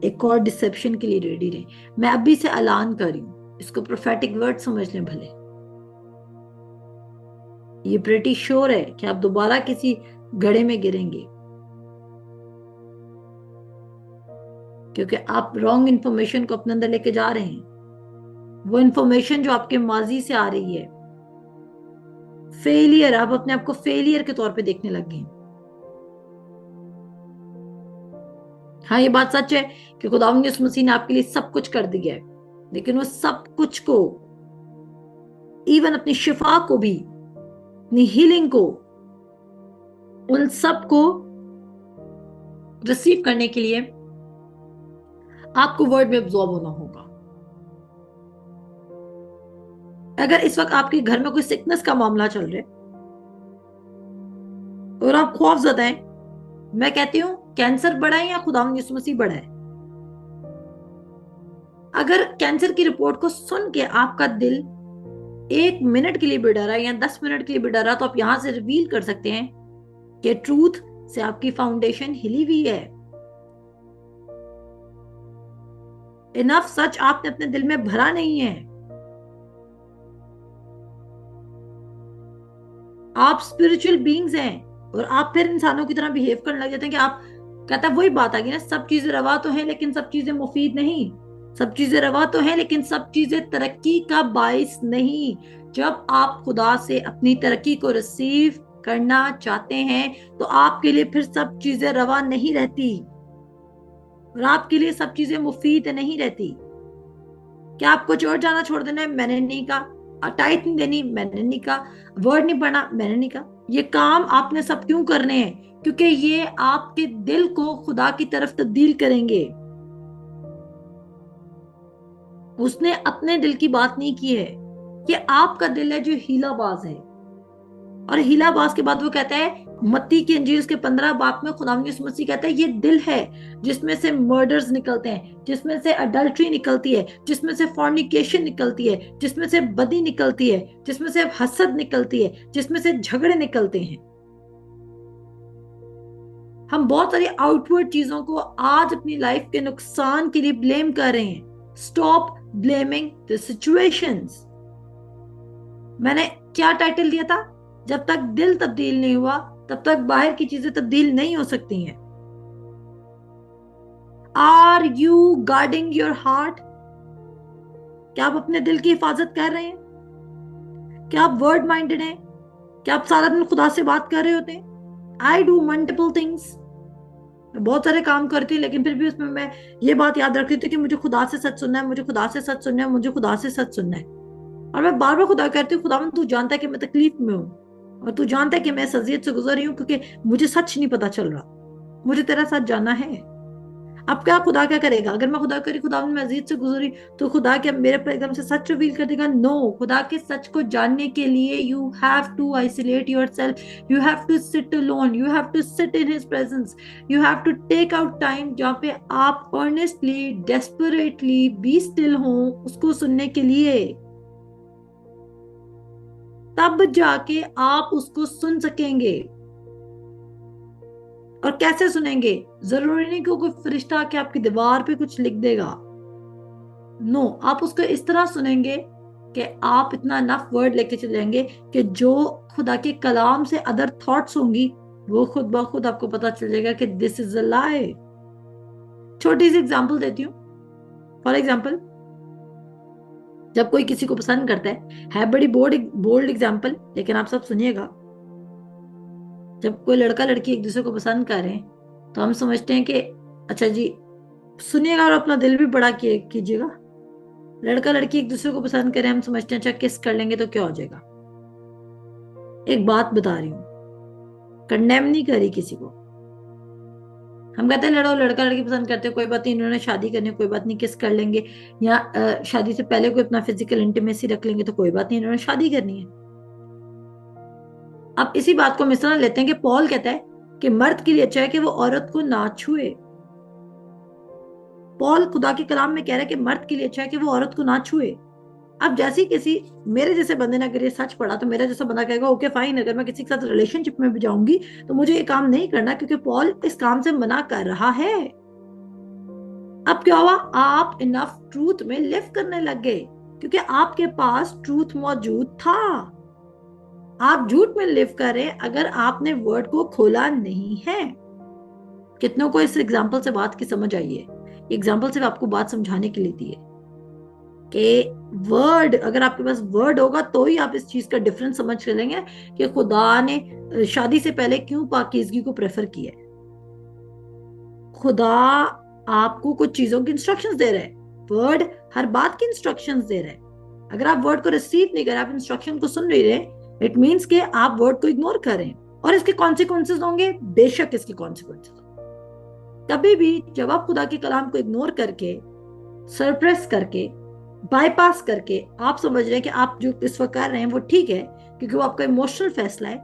एक और डिसेप्शन के लिए रेडी रहे। मैं अभी से ऐलान कर रही हूं, इसको प्रोफेटिक वर्ड समझ लें भले। ये प्रेटी श्योर है कि आप दोबारा किसी गड्ढे में गिरेंगे, क्योंकि आप रॉन्ग इंफॉर्मेशन को अपने अंदर लेके जा रहे हैं। वो इंफॉर्मेशन जो आपके माजी से आ रही है, फेलियर, आप अपने आप को फेलियर के तौर पे देखने लग गए। हाँ, ये बात सच है कि खुदावंद यीशु मसीह ने आपके लिए सब कुछ कर दिया है, लेकिन वो सब कुछ को, इवन अपनी शिफा को भी, अपनी हीलिंग को, उन सब को रिसीव करने के लिए आपको वर्ड में अब्सॉर्ब होना होगा। अगर इस वक्त आपके घर में कोई सिकनेस का मामला चल रहा है और आप खौफजदा हैं, मैं कहती हूं कैंसर बड़ा है या खुदावंद यीशु मसीह बड़ा है? अगर कैंसर की रिपोर्ट को सुन के आपका दिल 1 मिनट के लिए भी डरा या 10 मिनट के लिए भी डरा, तो आप यहां से रिवील कर सकते हैं कि ट्रूथ से आपकी फाउंडेशन हिली हुई है। इनफ सच आपने अपने दिल में भरा नहीं है। आप स्पिरिचुअल बीइंग्स हैं और आप फिर इंसानों की तरह बिहेव करने लग जाते हैं कि आप, कहता है वही बात आ गई ना, सब चीजें रवा तो है लेकिन सब चीजें मुफीद नहीं। सब चीजें रवा तो है लेकिन सब चीजें तरक्की का बाइस नहीं। जब आप खुदा से अपनी तरक्की को रिसीव करना चाहते हैं तो आपके लिए फिर सब चीजें रवा नहीं रहती और आपके लिए सब चीजें मुफीद नहीं रहती। क्या आपको चर्च जाना छोड़ देना है? मैंने नहीं कहा। टाइट नहीं देनी? मैंने नहीं कहा। वर्ड नहीं पढ़ना? मैंने नहीं कहा। ये काम आपने सब क्यों करने हैं? क्योंकि ये आपके दिल को खुदा की तरफ तब्दील करेंगे। उसने अपने दिल की बात नहीं की है, ये आपका दिल है जो हीलाबाज है। और हीलाबाज के बाद वो कहता है मत्ती की इंजील उसके 15 बाब में खुदावंद यीशु मसीह कहता है ये दिल है जिसमें से मर्डर्स निकलते हैं, जिसमें से अडल्ट्री निकलती है, जिसमें से फॉर्निकेशन निकलती है, जिसमें से बदी निकलती है, जिसमें से हसद निकलती है, जिसमें से झगड़े निकलते हैं। हम बहुत सारी आउटवर्ड चीजों को आज अपनी लाइफ के नुकसान के लिए ब्लेम कर रहे हैं। Stop blaming the situations. मैंने क्या टाइटल दिया था? जब तक दिल तब्दील नहीं हुआ तब तक बाहर की चीजें तब्दील नहीं हो सकती हैं। Are you guarding your heart? क्या आप अपने दिल की हिफाजत कर रहे हैं? क्या आप वर्ड माइंडेड हैं? क्या आप सारा दिन खुदा से बात कर रहे होते हैं? I do multiple things. मैं बहुत सारे काम करती हूँ, लेकिन फिर भी उसमें मैं ये बात याद रखती थी कि मुझे खुदा से सच सुनना है, मुझे खुदा से सच सुनना है, मुझे खुदा से सच सुनना है। और मैं बार बार खुदा कहती हूँ, खुदावन तू जानता है कि मैं तकलीफ में हूँ और तू जानता है कि मैं इस अजियत से गुजर रही हूँ क्योंकि मुझे सच नहीं पता चल रहा। मुझे तेरा साथ जाना है। अब क्या खुदा क्या करेगा? अगर मैं खुदा करी खुदा में मस्जिद से गुजरी तो खुदा क्या मेरे पर एकदम से सच रिवील कर देगा? नो। खुदा के सच को जानने के लिए you have to isolate yourself, you have to sit alone, you have to sit in his presence, you have to take out time जहाँ पे आप अर्नेस्टली डेस्परेटली बी स्टिल हो उसको सुनने के लिए। तब जाके आप उसको सुन सकेंगे। और कैसे सुनेंगे? जरूरी नहीं कि कोई फरिश्ता आके आपकी दीवार पे कुछ लिख देगा। नो, आप उसको इस तरह सुनेंगे कि आप इतना नफ वर्ड लेके चलेंगे कि जो खुदा के कलाम से अदर थॉट्स होंगी वो खुद ब खुद आपको पता चल जाएगा कि दिस इज अ लाई। छोटी सी एग्जांपल देती हूँ। फॉर एग्जांपल, जब कोई किसी को पसंद करता है बड़ी बोल्ड एग्जांपल, लेकिन आप सब सुनिएगा। जब कोई लड़का लड़की एक दूसरे को पसंद कर रहे हैं तो हम समझते हैं कि अच्छा जी, सुनिएगा और अपना दिल भी बड़ा कीजिएगा। लड़का लड़की एक दूसरे को पसंद करें, हम समझते हैं अच्छा किस कर लेंगे तो क्या हो जाएगा। एक बात बता रही हूँ, कंडेम नहीं करी किसी को। हम कहते हैं लड़ो, लड़का लड़की पसंद करते हैं, कोई बात नहीं, इन्होंने शादी करनी है, कोई बात नहीं, किस कर लेंगे, या शादी से पहले कोई अपना फिजिकल इंटीमेसी रख लेंगे तो कोई बात नहीं, इन्होंने शादी करनी है। अब इसी बात को मिश्रण लेते हैं कि पॉल कहता है कि मर्द के लिए अच्छा है कि वो औरत को ना छुए। पॉल खुदा के कलाम में कह रहा है कि मर्द के लिए अच्छा है कि वो औरत को ना छुए। अब जैसे किसी मेरे जैसे बंदे ने अगर ये सच पढ़ा तो मेरा जैसा बंदा कहेगा ओके फाइन, अगर मैं किसी के साथ रिलेशनशिप में भी जाऊंगी तो मुझे ये काम नहीं करना क्योंकि पॉल इस काम से मना कर रहा है। अब क्या हुआ? आप इनफ ट्रूथ में लिव करने लग गए क्योंकि आपके पास ट्रूथ मौजूद था। आप झूठ में लिव कर रहे अगर आपने वर्ड को खोला नहीं है। कितनों को इस एग्जाम्पल से बात की समझ आई है? एग्जाम्पल सिर्फ आपको बात समझाने के लिए दी है कि वर्ड, अगर आपके पास वर्ड होगा तो ही आप इस चीज का डिफरेंस समझ लेंगे कि खुदा ने शादी से पहले क्यों पाकीज़गी को प्रेफर किया है। खुदा आपको कुछ चीजों की इंस्ट्रक्शंस दे रहा है। वर्ड हर बात की इंस्ट्रक्शंस दे रहा है। अगर आप वर्ड को रिसीव नहीं कर रहे, आप इंस्ट्रक्शन को सुन नहीं रहे, इट मीन्स के आप वर्ड को इग्नोर कर रहे हैं। और इसके कॉन्सिक्वेंसेस होंगे, बेशक इसके कॉन्सिक्वेंसेस। कभी भी जब आप खुदा के कलाम को इग्नोर करके, सरप्रेस करके, बाईपास करके आप समझ रहे हैं कि आप जो इस वक्त कर रहे हैं वो ठीक है क्योंकि वो आपका इमोशनल फैसला है,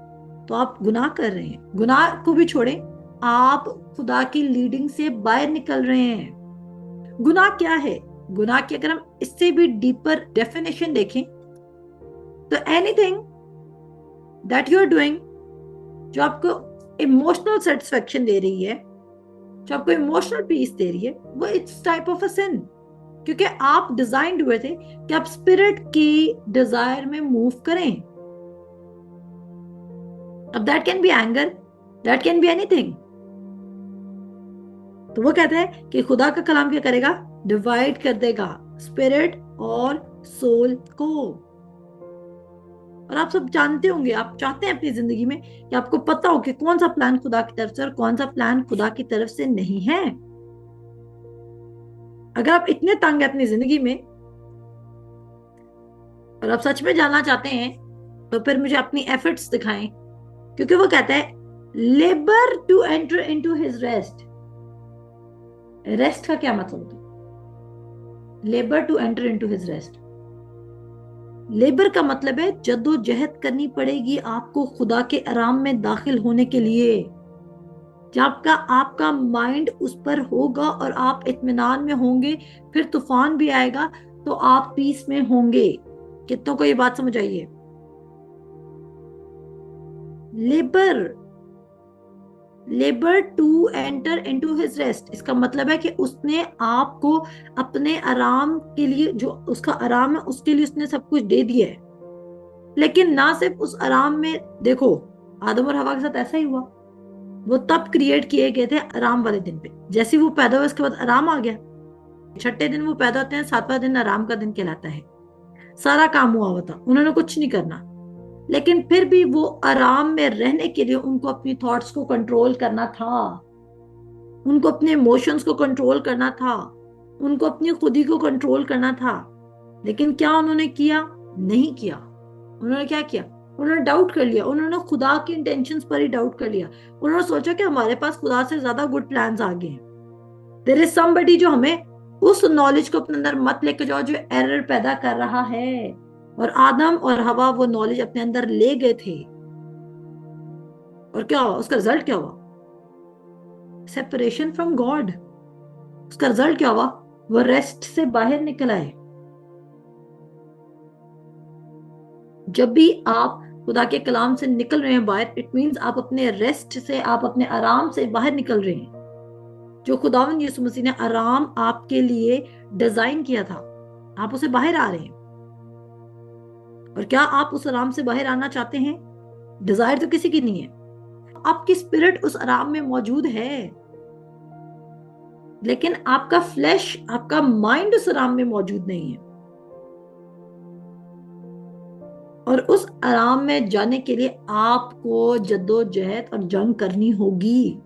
तो आप गुनाह कर रहे हैं। गुनाह को भी छोड़ें, आप खुदा की लीडिंग से बाहर निकल रहे हैं। गुनाह क्या है? गुनाह की अगर हम इससे भी डीपर डेफिनेशन देखें तो anything that you are doing जो आपको इमोशनल सेटिस्फेक्शन दे रही है, जो आपको इमोशनल पीस दे रही है, वो इट्स टाइप ऑफ अ सिन। क्योंकि आप डिजाइंड हुए थे कि आप स्पिरिट की डिजायर में मूव करें। अब that can be anger, that can be anything. तो वो कहता है कि खुदा का कलाम क्या करेगा? डिवाइड कर देगा स्पिरिट और सोल को। और आप सब जानते होंगे, आप चाहते हैं अपनी जिंदगी में कि आपको पता हो कि कौन सा प्लान खुदा की तरफ से और कौन सा प्लान खुदा की तरफ से नहीं है। अगर आप इतने तंग हैं अपनी जिंदगी में और आप सच में जानना चाहते हैं तो फिर मुझे अपनी एफर्ट्स दिखाएं, क्योंकि वो कहता है labour to enter into his rest. Rest का क्या मतलब होता है? Labour to enter into his rest, labour का मतलब है जद्दोजहद करनी पड़ेगी आपको खुदा के आराम में दाखिल होने के लिए। जब का आपका माइंड उस पर होगा और आप इत्मीनान में होंगे, फिर तूफान भी आएगा तो आप पीस में होंगे। कितनों को ये बात समझ आई है? Labour to enter into his rest, इसका मतलब है कि उसने आपको अपने आराम के लिए, जो उसका आराम है उसके लिए उसने सब कुछ दे दिया है। लेकिन ना सिर्फ उस आराम में, देखो आदम और हवा के साथ ऐसा ही हुआ। वो तब क्रिएट किए गए थे आराम वाले दिन पे। जैसे वो पैदा हुआ उसके बाद आराम आ गया। छठे दिन वो पैदा होते हैं, सातवां दिन आराम का दिन कहलाता है। सारा काम हुआ हुआ था, उन्होंने कुछ नहीं करना। लेकिन फिर भी वो आराम में रहने के लिए उनको अपनी थॉट्स को कंट्रोल करना था, उनको अपने इमोशंस को कंट्रोल करना था, उनको अपनी खुदी को कंट्रोल करना था। लेकिन क्या उन्होंने किया? नहीं किया। उन्होंने क्या किया? उन्होंने डाउट कर लिया, उन्होंने खुदा की इंटेंशंस पर ही डाउट कर लिया। उन्होंने सोचा कि हमारे पास खुदा से ज्यादा गुड प्लान्स आ गए हैं। देयर इज समबडी जो हमें उस नॉलेज को अपने अंदर मत लेके जाओ जो एरर पैदा कर रहा है। और आदम और हवा वो नॉलेज अपने अंदर ले गए थे, और क्या हुआ? उसका रिजल्ट क्या हुआ? Separation from God. उसका रिजल्ट क्या हुआ? वो रेस्ट से बाहर निकल आए। जब भी आप खुदा के कलाम से निकल रहे हैं बाहर, इट मींस आप अपने रेस्ट से, आप अपने आराम से बाहर निकल रहे हैं। जो खुदावंद यीशु मसीह ने आराम आपके लिए डिजाइन किया था, आप उसे बाहर आ रहे हैं। और क्या आप उस आराम से बाहर आना चाहते हैं? डिजायर तो किसी की नहीं है। आपकी स्पिरिट उस आराम में मौजूद है, लेकिन आपका फ्लैश, आपका माइंड उस आराम में मौजूद नहीं है। और उस आराम में जाने के लिए आपको जद्दोजहद और जंग करनी होगी।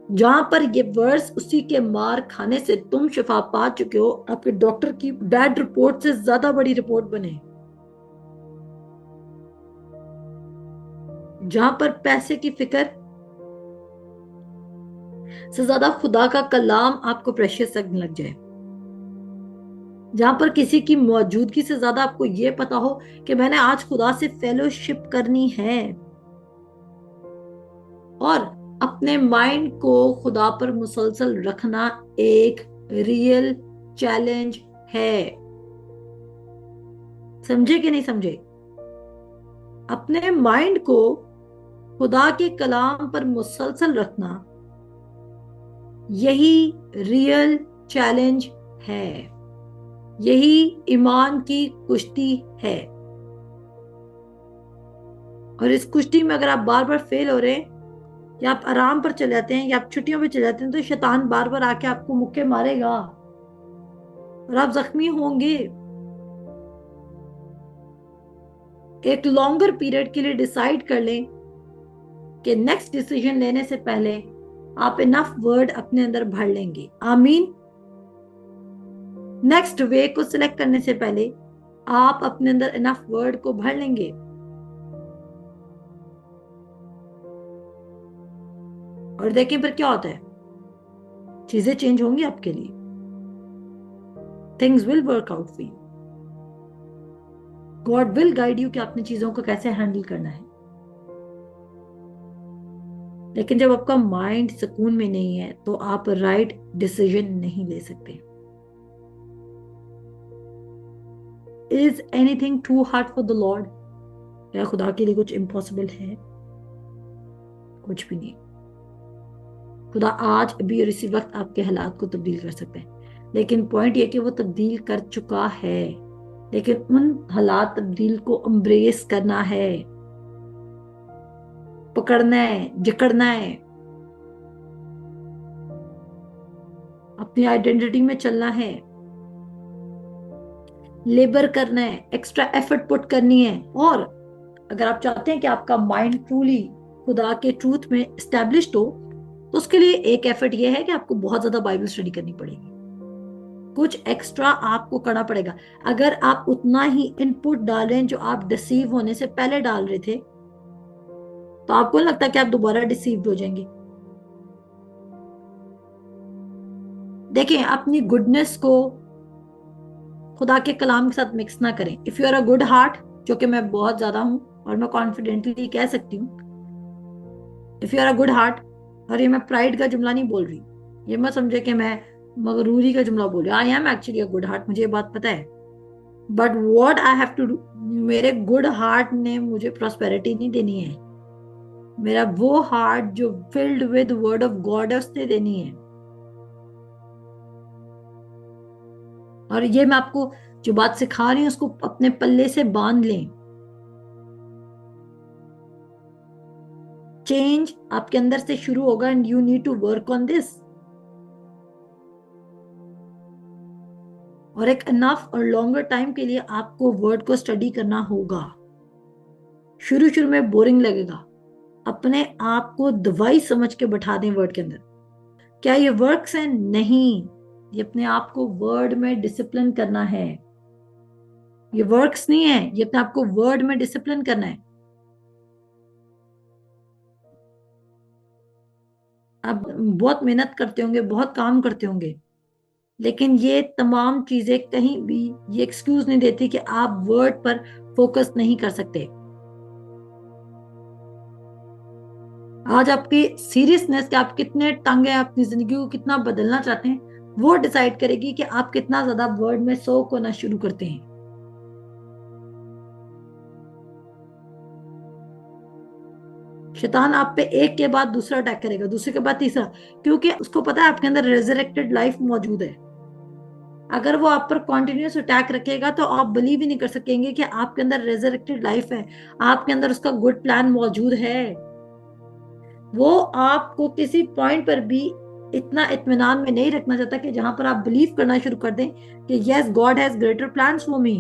जहां पर ये वर्स उसी के मार खाने से तुम शिफा पा चुके हो, आपके डॉक्टर की बैड रिपोर्ट से ज्यादा बड़ी रिपोर्ट बने। जहां पर पैसे की फिक्र से ज्यादा खुदा का कलाम आपको प्रेशियस लगने लग जाए। जहां पर किसी की मौजूदगी से ज्यादा आपको यह पता हो कि मैंने आज खुदा से फेलोशिप करनी है। और अपने माइंड को खुदा पर मुसलसल रखना एक रियल चैलेंज है। समझे कि नहीं समझे? अपने माइंड को खुदा के कलाम पर मुसलसल रखना, यही रियल चैलेंज है। यही ईमान की कुश्ती है। और इस कुश्ती में अगर आप बार बार फेल हो रहे हैं, या आप आराम पर चले जाते हैं, या आप छुट्टियों पे चले जाते हैं, तो शैतान बार बार आके आपको मुक्के मारेगा और आप जख्मी होंगे। एक लॉन्गर पीरियड के लिए डिसाइड कर लें कि नेक्स्ट डिसीजन लेने से पहले आप इनफ वर्ड अपने अंदर भर लेंगे। आमीन। नेक्स्ट वे को सिलेक्ट करने से पहले आप अपने अंदर इनफ वर्ड को भर लेंगे। और देखिए फिर क्या होता है, चीजें चेंज होंगी आपके लिए। Things will work out for you. God will guide you कि आपने चीजों को कैसे हैंडल करना है। लेकिन जब आपका माइंड सुकून में नहीं है, तो आप राइट डिसीजन नहीं ले सकते। Is anything too hard for the lord? क्या खुदा के लिए कुछ इम्पॉसिबल है? कुछ भी नहीं। खुदा आज अभी और इसी वक्त आपके हालात को तब्दील कर सकते हैं। लेकिन पॉइंट ये कि वो तब्दील कर चुका है, लेकिन उन हालात तब्दील को एम्ब्रेस करना है, पकड़ना है, जकड़ना है, अपनी आइडेंटिटी में चलना है, लेबर करना है, एक्स्ट्रा एफर्ट पुट करनी है। और अगर आप चाहते हैं कि आपका माइंड ट्रूली खुदा के ट्रूथ में एस्टेब्लिश्ड हो, तो उसके लिए एक एफर्ट यह है कि आपको बहुत ज्यादा बाइबल स्टडी करनी पड़ेगी। कुछ एक्स्ट्रा आपको करना पड़ेगा। अगर आप उतना ही इनपुट डालें जो आप डिसीव होने से पहले डाल रहे थे, तो आपको लगता कि आप दोबारा डिसीव्ड हो जाएंगे। देखिए, अपनी गुडनेस को खुदा के कलाम के साथ मिक्स ना करें। If you are a good heart, जो कि मैं बहुत ज्यादा हूं और मैं कॉन्फिडेंटली कह सकती हूँ, if you are a good heart, और ये मैं प्राइड का जुमला नहीं बोल रही, ये मत समझे कि मैं मगरूरी का जुमला बोल रही हूँ। I am actually a good heart, मुझे ये बात पता है। But what I have to do, मेरे गुड हार्ट ने मुझे प्रॉस्पेरिटी नहीं देनी है। मेरा वो हार्ट जो filled with word of God है, उसने देनी है। और ये मैं आपको जो बात सिखा रही हूं, उसको अपने पल्ले से बांध लें। चेंज आपके अंदर से शुरू होगा, and you need to work on this. और एक इनफ और लॉन्गर टाइम के लिए आपको वर्ड को स्टडी करना होगा। शुरू शुरू में बोरिंग लगेगा। अपने आप को दवाई समझ के बैठा दें वर्ड के अंदर। क्या ये वर्क्स है? नहीं। ये अपने आप को वर्ड में डिसिप्लिन करना है। ये वर्क्स नहीं है, ये अपने आपको वर्ड में डिसिप्लिन करना है। आप बहुत मेहनत करते होंगे, बहुत काम करते होंगे, लेकिन ये तमाम चीजें कहीं भी ये एक्सक्यूज नहीं देती कि आप वर्ड पर फोकस नहीं कर सकते। आज आपकी सीरियसनेस कि आप कितने तंग हैं, अपनी जिंदगी को कितना बदलना चाहते हैं, वो डिसाइड करेगी कि आप कितना ज्यादा वर्ड में सोक होना शुरू करते हैं। शैतान आप पे एक के बाद दूसरा अटैक करेगा, दूसरे के बाद तीसरा, क्योंकि उसको पता है आपके अंदर रेजरेक्टेड लाइफ मौजूद है। अगर वो आप पर कॉन्टिन्यूस अटैक रखेगा तो आप बिलीव ही नहीं कर सकेंगे कि आपके अंदर रेजरेक्टेड लाइफ है, आपके अंदर उसका गुड प्लान मौजूद है। वो आपको किसी पॉइंट पर भी इतना इत्मीनान में नहीं रखना चाहता कि जहां पर आप बिलीव करना शुरू कर दें कि yes God has greater plans for me.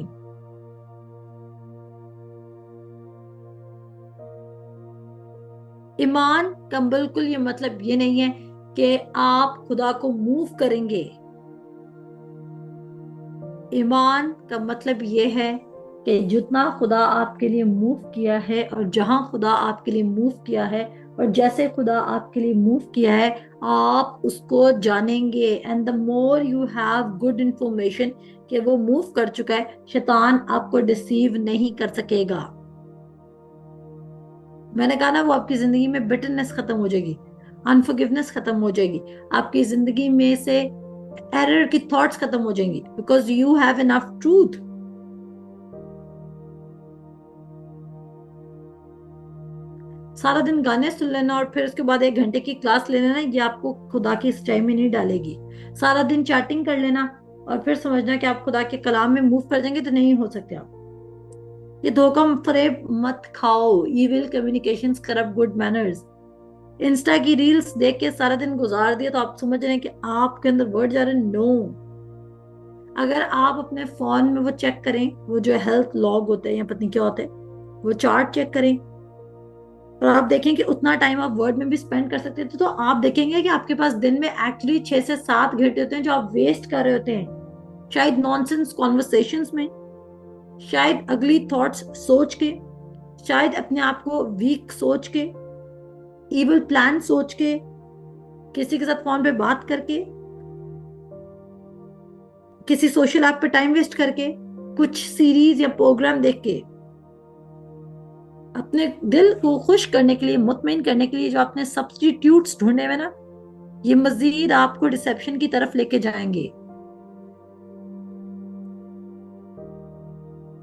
ईमान का बिल्कुल ये मतलब ये नहीं है कि आप खुदा को मूव करेंगे। ईमान का मतलब ये है कि जितना खुदा आपके लिए मूव किया है और जहां खुदा आपके लिए मूव किया है और जैसे खुदा आपके लिए मूव किया है, आप उसको जानेंगे। And the more you have good information कि वो मूव कर चुका है, शैतान आपको डिसीव नहीं कर सकेगा। मैंने कहा ना, वो आपकी जिंदगी में बिटरनेस खत्म हो जाएगी, अनफॉरगिवनेस खत्म हो जाएगी, आपकी जिंदगी में से एरर की थॉट्स खत्म हो जाएंगी, because you have enough truth. सारा दिन गाने सुन लेना और फिर उसके बाद 1 घंटे की क्लास ले लेना, ये आपको खुदा की सच्चाई में नहीं डालेगी। सारा दिन चैटिंग कर लेना और फिर समझना कि आप खुदा के कलाम में मूव कर जाएंगे, तो नहीं हो सकते आप। ये धोखा फरेब मत खाओ। Evil communications corrupt good manners. Insta की रील्स देख के सारा दिन गुजार दिया तो आप समझ रहे हैं कि आपके अंदर वर्ड जा रहे हैं? नो। अगर आप अपने फोन में वो चेक करें, वो जो हेल्थ लॉग होते हैं या पता नहीं क्या होते हैं, वो चार्ट चेक करें और आप देखें कि उतना टाइम आप वर्ड में भी स्पेंड कर सकते थे, तो आप देखेंगे कि आपके पास दिन में एक्चुअली 6 से 7 घंटे होते हैं जो आप वेस्ट कर रहे होते हैं, शायद नॉनसेंस कॉन्वर्सेशंस में, शायद अगली थॉट्स सोच के, शायद अपने आप को वीक सोच के, इविल प्लान सोच के, किसी के साथ फोन पे बात करके, किसी सोशल ऐप पे टाइम वेस्ट करके, कुछ सीरीज या प्रोग्राम देख के। अपने दिल को खुश करने के लिए, मुतमईन करने के लिए जो आपने सब्स्टिट्यूट्स ढूंढे हुए ना, ये मजीद आपको डिसेप्शन की तरफ लेके जाएंगे,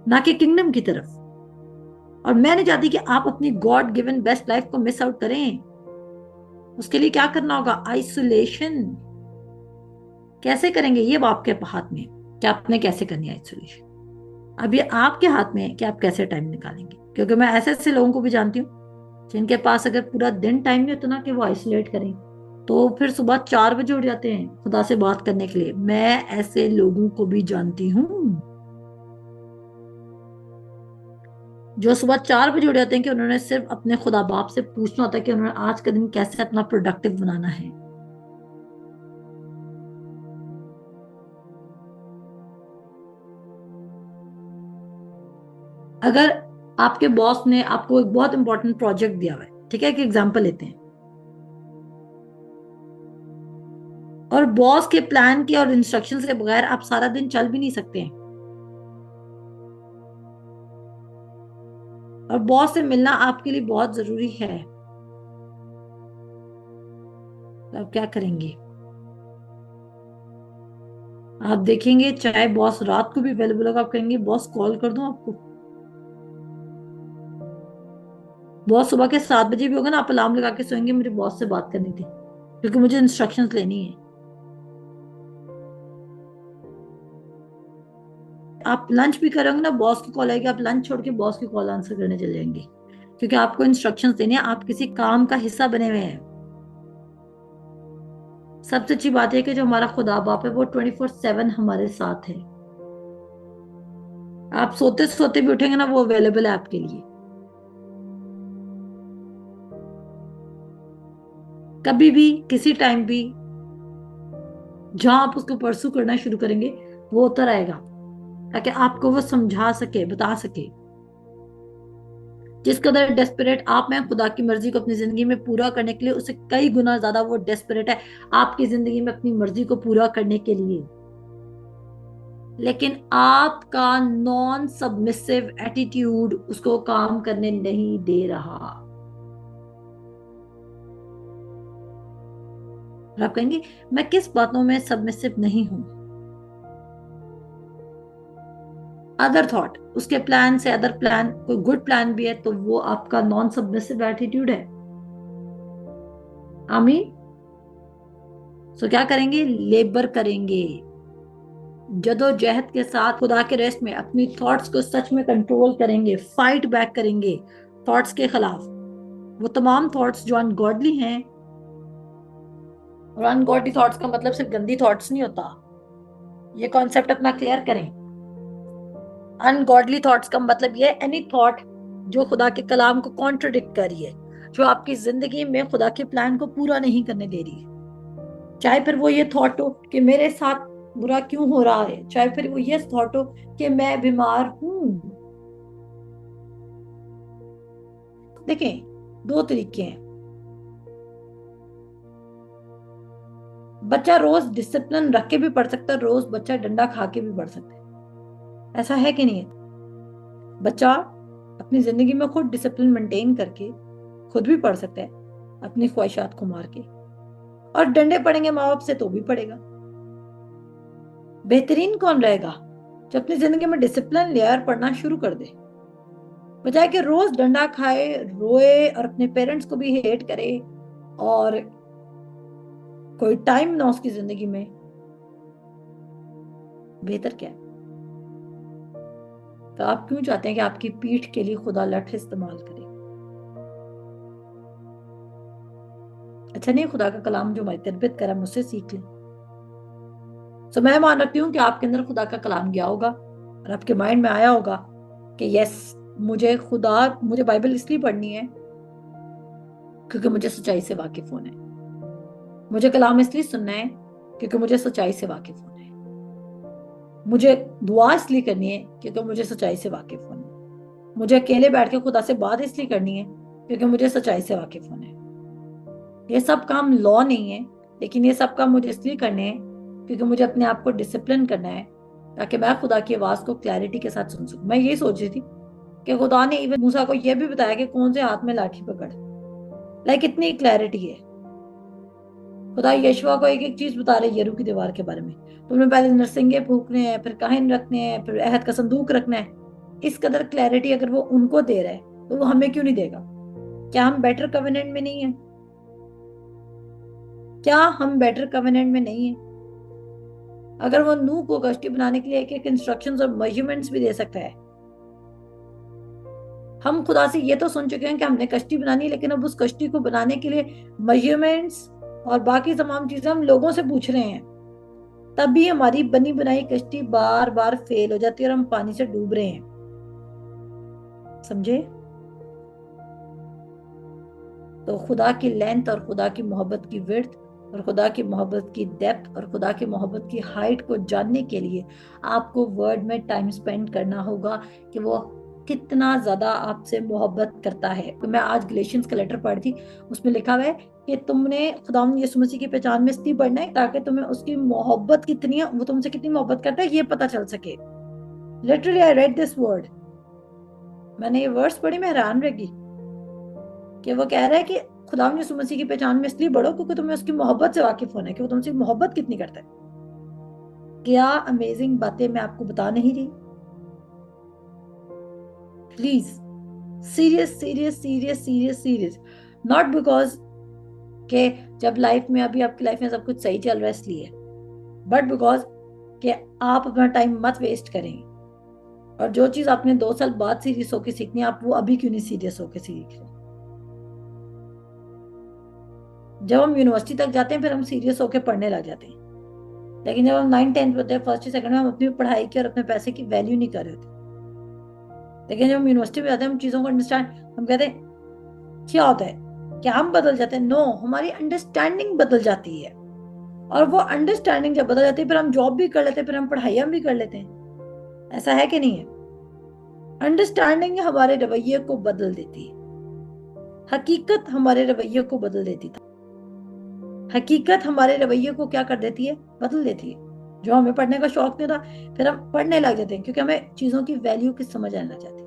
ना कि किंगडम की तरफ। और मैं नहीं चाहती कि आप अपनी गॉड गिवन बेस्ट लाइफ को मिस आउट करें। उसके लिए क्या करना होगा? आइसोलेशन। कैसे करेंगे ये आपके हाथ में, कि आपने कैसे करनी है आइसोलेशन। अब ये आपके हाथ में है कि आप कैसे टाइम निकालेंगे, क्योंकि मैं ऐसे ऐसे लोगों को भी जानती हूँ जिनके पास अगर पूरा दिन टाइम नहीं होता ना कि वो आइसोलेट करें, तो फिर सुबह 4 बजे उठ जाते हैं खुदा से बात करने के लिए। मैं ऐसे लोगों को भी जानती हूँ जो सुबह 4 बजे उठ जाते हैं कि उन्होंने सिर्फ अपने खुदा बाप से पूछना होता है कि उन्होंने आज का दिन कैसे अपना प्रोडक्टिव बनाना है। अगर आपके बॉस ने आपको एक बहुत इंपॉर्टेंट प्रोजेक्ट दिया हुआ है, ठीक है, एक एग्जांपल लेते हैं, और बॉस के प्लान के और इंस्ट्रक्शन के बगैर आप सारा दिन चल भी नहीं सकते हैं, और बॉस से मिलना आपके लिए बहुत जरूरी है, तो आप क्या करेंगे? आप देखेंगे चाहे बॉस रात को भी अवेलेबल होगा, आप कहेंगे बॉस कॉल कर दूं आपको? बॉस सुबह के 7 बजे भी होगा ना, आप अलार्म लगा के सोएंगे मुझे बॉस से बात करनी थी क्योंकि मुझे इंस्ट्रक्शंस लेनी है। आप लंच भी करेंगे ना, बॉस की कॉल आएगी, आप लंच छोड़ के बॉस की कॉल आंसर करने चले जाएंगे, क्योंकि आपको इंस्ट्रक्शंस देने हैं, आप किसी काम का हिस्सा बने हुए हैं। सबसे अच्छी बात है कि जो हमारा खुदा बाप है वो 24/7 हमारे साथ है। आप सोते सोते भी उठेंगे ना, वो अवेलेबल है आपके लिए। कभी भी किसी टाइम भी जहां आप उसको परसू करना शुरू करेंगे, वो उतर आएगा। ताकि आपको वो समझा सके, बता सके। जिस कदर डेस्परेट आप में खुदा की मर्जी को अपनी जिंदगी में पूरा करने के लिए, उससे कई गुना ज्यादा वो डेस्परेट है आपकी जिंदगी में अपनी मर्जी को पूरा करने के लिए। लेकिन आपका नॉन सबमिसिव एटीट्यूड उसको काम करने नहीं दे रहा। और आप कहेंगे मैं किस बातों में सबमिसिव नहीं हूं? अदर थॉट, उसके प्लान से अदर प्लान, कोई गुड प्लान भी है तो वो आपका नॉन सबमिसिव एटीट्यूड है। आमीन। सो क्या करेंगे? लेबर करेंगे, जदोजहद के साथ खुदा के रेस्ट में अपनी थॉट्स को सच में कंट्रोल करेंगे, फाइट बैक करेंगे थॉट्स के खिलाफ। वो तमाम थॉट्स जो अनगॉडली हैं, और अनगॉडली थॉट्स का मतलब सिर्फ गंदी थॉट्स नहीं होता, ये कॉन्सेप्ट अपना क्लियर करें। अनगॉडली थॉट्स का मतलब ये एनी थॉट जो खुदा के कलाम को कॉन्ट्रडिक्ट कर रही है, जो आपकी जिंदगी में खुदा के प्लान को पूरा नहीं करने दे रही है। चाहे फिर वो ये थॉट हो कि मेरे साथ बुरा क्यों हो रहा है, चाहे फिर वो ये थॉट हो कि मैं बीमार हूं। देखें, दो तरीके हैं। बच्चा रोज डिसिप्लिन रख के भी पढ़ सकता है, रोज बच्चा डंडा खा के भी पढ़ सकता है। ऐसा है कि नहीं है? बच्चा अपनी जिंदगी में खुद डिसिप्लिन मेंटेन करके खुद भी पढ़ सकता है, अपनी ख्वाहिशात को मार के। और डंडे पड़ेंगे माँ बाप से तो भी पड़ेगा। बेहतरीन कौन रहेगा? जो अपनी जिंदगी में डिसिप्लिन ले और पढ़ना शुरू कर दे, बजाय कि रोज डंडा खाए, रोए और अपने पेरेंट्स को भी हेट करे और कोई टाइम ना उसकी जिंदगी में। बेहतर क्या है? तो आप क्यों चाहते हैं कि आपकी पीठ के लिए खुदा लठ इस्तेमाल करे? अच्छा नहीं, खुदा का कलाम जो हमारी तरबियत करा मुझसे सीख ले। तो मैं मान रखती हूँ कि आपके अंदर खुदा का कलाम गया होगा और आपके माइंड में आया होगा कि यस, मुझे बाइबल इसलिए पढ़नी है क्योंकि मुझे सच्चाई से वाकिफ होना है। मुझे कलाम इसलिए सुनना है क्योंकि मुझे सच्चाई से वाकिफ होना है। मुझे दुआ इसलिए करनी है क्योंकि मुझे सच्चाई से वाकिफ होना है। मुझे अकेले बैठ के खुदा से बात इसलिए करनी है क्योंकि मुझे सच्चाई से वाकिफ होना है। ये सब काम लॉ नहीं है, लेकिन ये सब काम मुझे इसलिए करने हैं क्योंकि मुझे अपने आप को डिसिप्लिन करना है, ताकि मैं खुदा की आवाज को क्लैरिटी के साथ सुन सकूं। मैं ये सोच रही थी कि खुदा ने इवन मूसा को यह भी बताया कि कौन से हाथ में लाठी पकड़। लाइक इतनी क्लैरिटी है। खुदा यशवा को एक एक चीज बता रहे यरू की दीवार के बारे में। तुमने पहले नरसिंगे फूकने हैं, फिर काहिन रखने हैं, फिर अहद का संदूक रखना है। इस कदर क्लैरिटी अगर वो उनको दे रहा है तो वो हमें क्यों नहीं देगा? क्या हम बेटर कवेनेंट में नहीं है? क्या हम बेटर कवेनेंट में नहीं है? अगर वो नूह को कश्ती बनाने के लिए एक एक इंस्ट्रक्शंस और मेजरमेंट्स भी दे सकता है। हम खुदा से ये तो सुन चुके हैं कि हमने कश्ती बनानी, लेकिन अब उस कश्ती को बनाने के लिए मेजरमेंट्स और बाकी तमाम चीजें हम लोगों से पूछ रहे हैं। तब भी हमारी बनी बनाई कश्ती बार बार फेल हो जाती है और हम पानी से डूब रहे हैं। समझे? तो खुदा की लेंथ और खुदा की मोहब्बत की विड्थ और खुदा की मोहब्बत की डेप्थ और खुदा की मोहब्बत की हाइट को जानने के लिए आपको वर्ड में टाइम स्पेंड करना होगा कि वो कितना ज्यादा आपसे मोहब्बत करता है। तो मैं आज गलेशियंस का लेटर पढ़ी थी, उसमें लिखा हुआ है कि तुमने खुदावंद यीशु मसीह की पहचान में इसलिए बढ़ना है ताकि तुम्हें उसकी मोहब्बत कितनी है, वो तुमसे कितनी मोहब्बत करता है, ये पता चल सके। Literally I read this word. मैंने ये वर्ड्स पढ़ी, मैं हैरान रह गई कि वो कह रहा है कि खुदावंद यीशु मसीह की पहचान में इसलिए बढ़ो क्योंकि तुम्हें उसकी मोहब्बत से वाकिफ होना है कि वो तुमसे मोहब्बत कितनी करता है। क्या अमेजिंग बातें मैं आपको बता नहीं रही? Please, serious serious serious serious serious. Not because के जब लाइफ में, अभी आपकी लाइफ में सब कुछ सही चल रहा है इसलिए, बट बिकॉज कि आप अपना टाइम मत वेस्ट करें। और जो चीज आपने 2 साल बाद सीरियस होकर सीखनी है, आप वो अभी क्यों नहीं सीरियस होकर सीख रहे? जब हम यूनिवर्सिटी तक जाते हैं फिर हम सीरियस होकर पढ़ने लग जाते हैं, लेकिन जब हम 9th 10th होते हैं, फर्स्ट सेकंड में, हम अपनी पढ़ाई की और अपने पैसे की वैल्यू नहीं कर रहे होते। लेकिन जब हम यूनिवर्सिटी में जाते हैं, हम चीजों को अंडरस्टैंड, हम कहते हैं क्या होता है, क्या हम बदल जाते हैं? नो, हमारी अंडरस्टैंडिंग बदल जाती है। और वो अंडरस्टैंडिंग जब बदल जाती है फिर हम जॉब भी कर लेते हैं, फिर हम पढ़ाइयाँ भी कर लेते हैं। ऐसा है कि नहीं है? अंडरस्टैंडिंग हमारे रवैये को बदल देती है, हकीकत हमारे रवैये को बदल देती था, हकीकत हमारे रवैये को क्या कर देती है, बदल देती है। जो हमें पढ़ने का शौक नहीं था, फिर हम पढ़ने लग जाते हैं क्योंकि हमें चीजों की वैल्यू की समझ आने लग जाती है।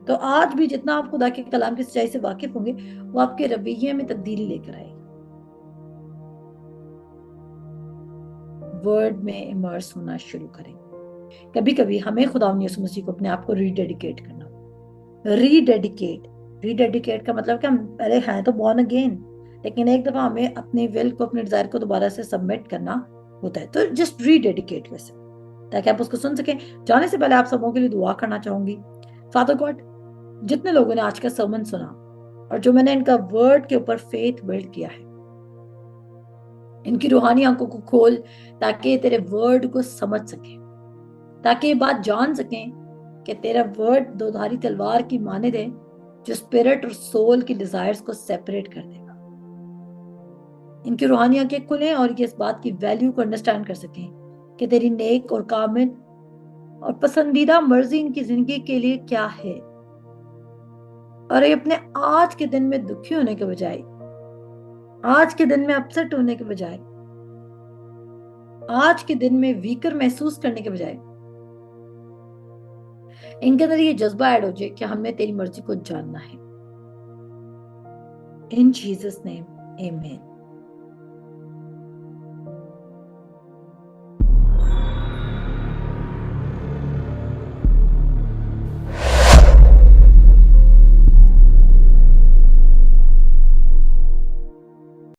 तो आज भी जितना आप खुदा के कलाम की सच्चाई से वाकिफ होंगे, वो आपके रवैये में तब्दीली लेकर आएगा, वर्ड में इमर्स होना शुरू करेंगे। कभी कभी हमें खुदा यीशु मसीह को अपने आप को रीडेडिकेट करना। रीडेडिकेट, रीडेडिकेट का मतलब कि हम पहले हैं तो बॉर्न अगेन, लेकिन एक दफा हमें अपने विल को, अपने डिजायर को दोबारा से सबमिट करना होता है। तो जस्ट रीडेडिकेट वैसे, ताकि आप उसको सुन सकें। जाने से पहले आप सबों के लिए दुआ करना चाहूंगी। फादर गॉड, जितने लोगों ने आज का सर्मन सुना और जो मैंने इनका वर्ड के ऊपर फेथ बिल्ड किया है, इनकी रूहानी आंखों को खोल ताकि तेरे वर्ड को समझ सके, ताकि ये बात जान सकें कि तेरा वर्ड दोधारी तलवार की माने दे, जो स्पिरिट और सोल की डिजायर्स को सेपरेट कर देगा। इनकी रूहानी आंखें खुलें और ये इस बात की वैल्यू को अंडरस्टैंड कर सकें कि तेरी नेक और कामिल और पसंदीदा मर्जी इनकी जिंदगी के लिए क्या है। और ये अपने आज के दिन में दुखी होने के बजाय, आज के दिन में अपसेट होने के बजाय, आज के दिन में वीकर महसूस करने के बजाय, इनके अंदर ये जज्बा ऐड हो जाए कि हमें तेरी मर्जी को जानना है। इन जीसस नेम, आमीन।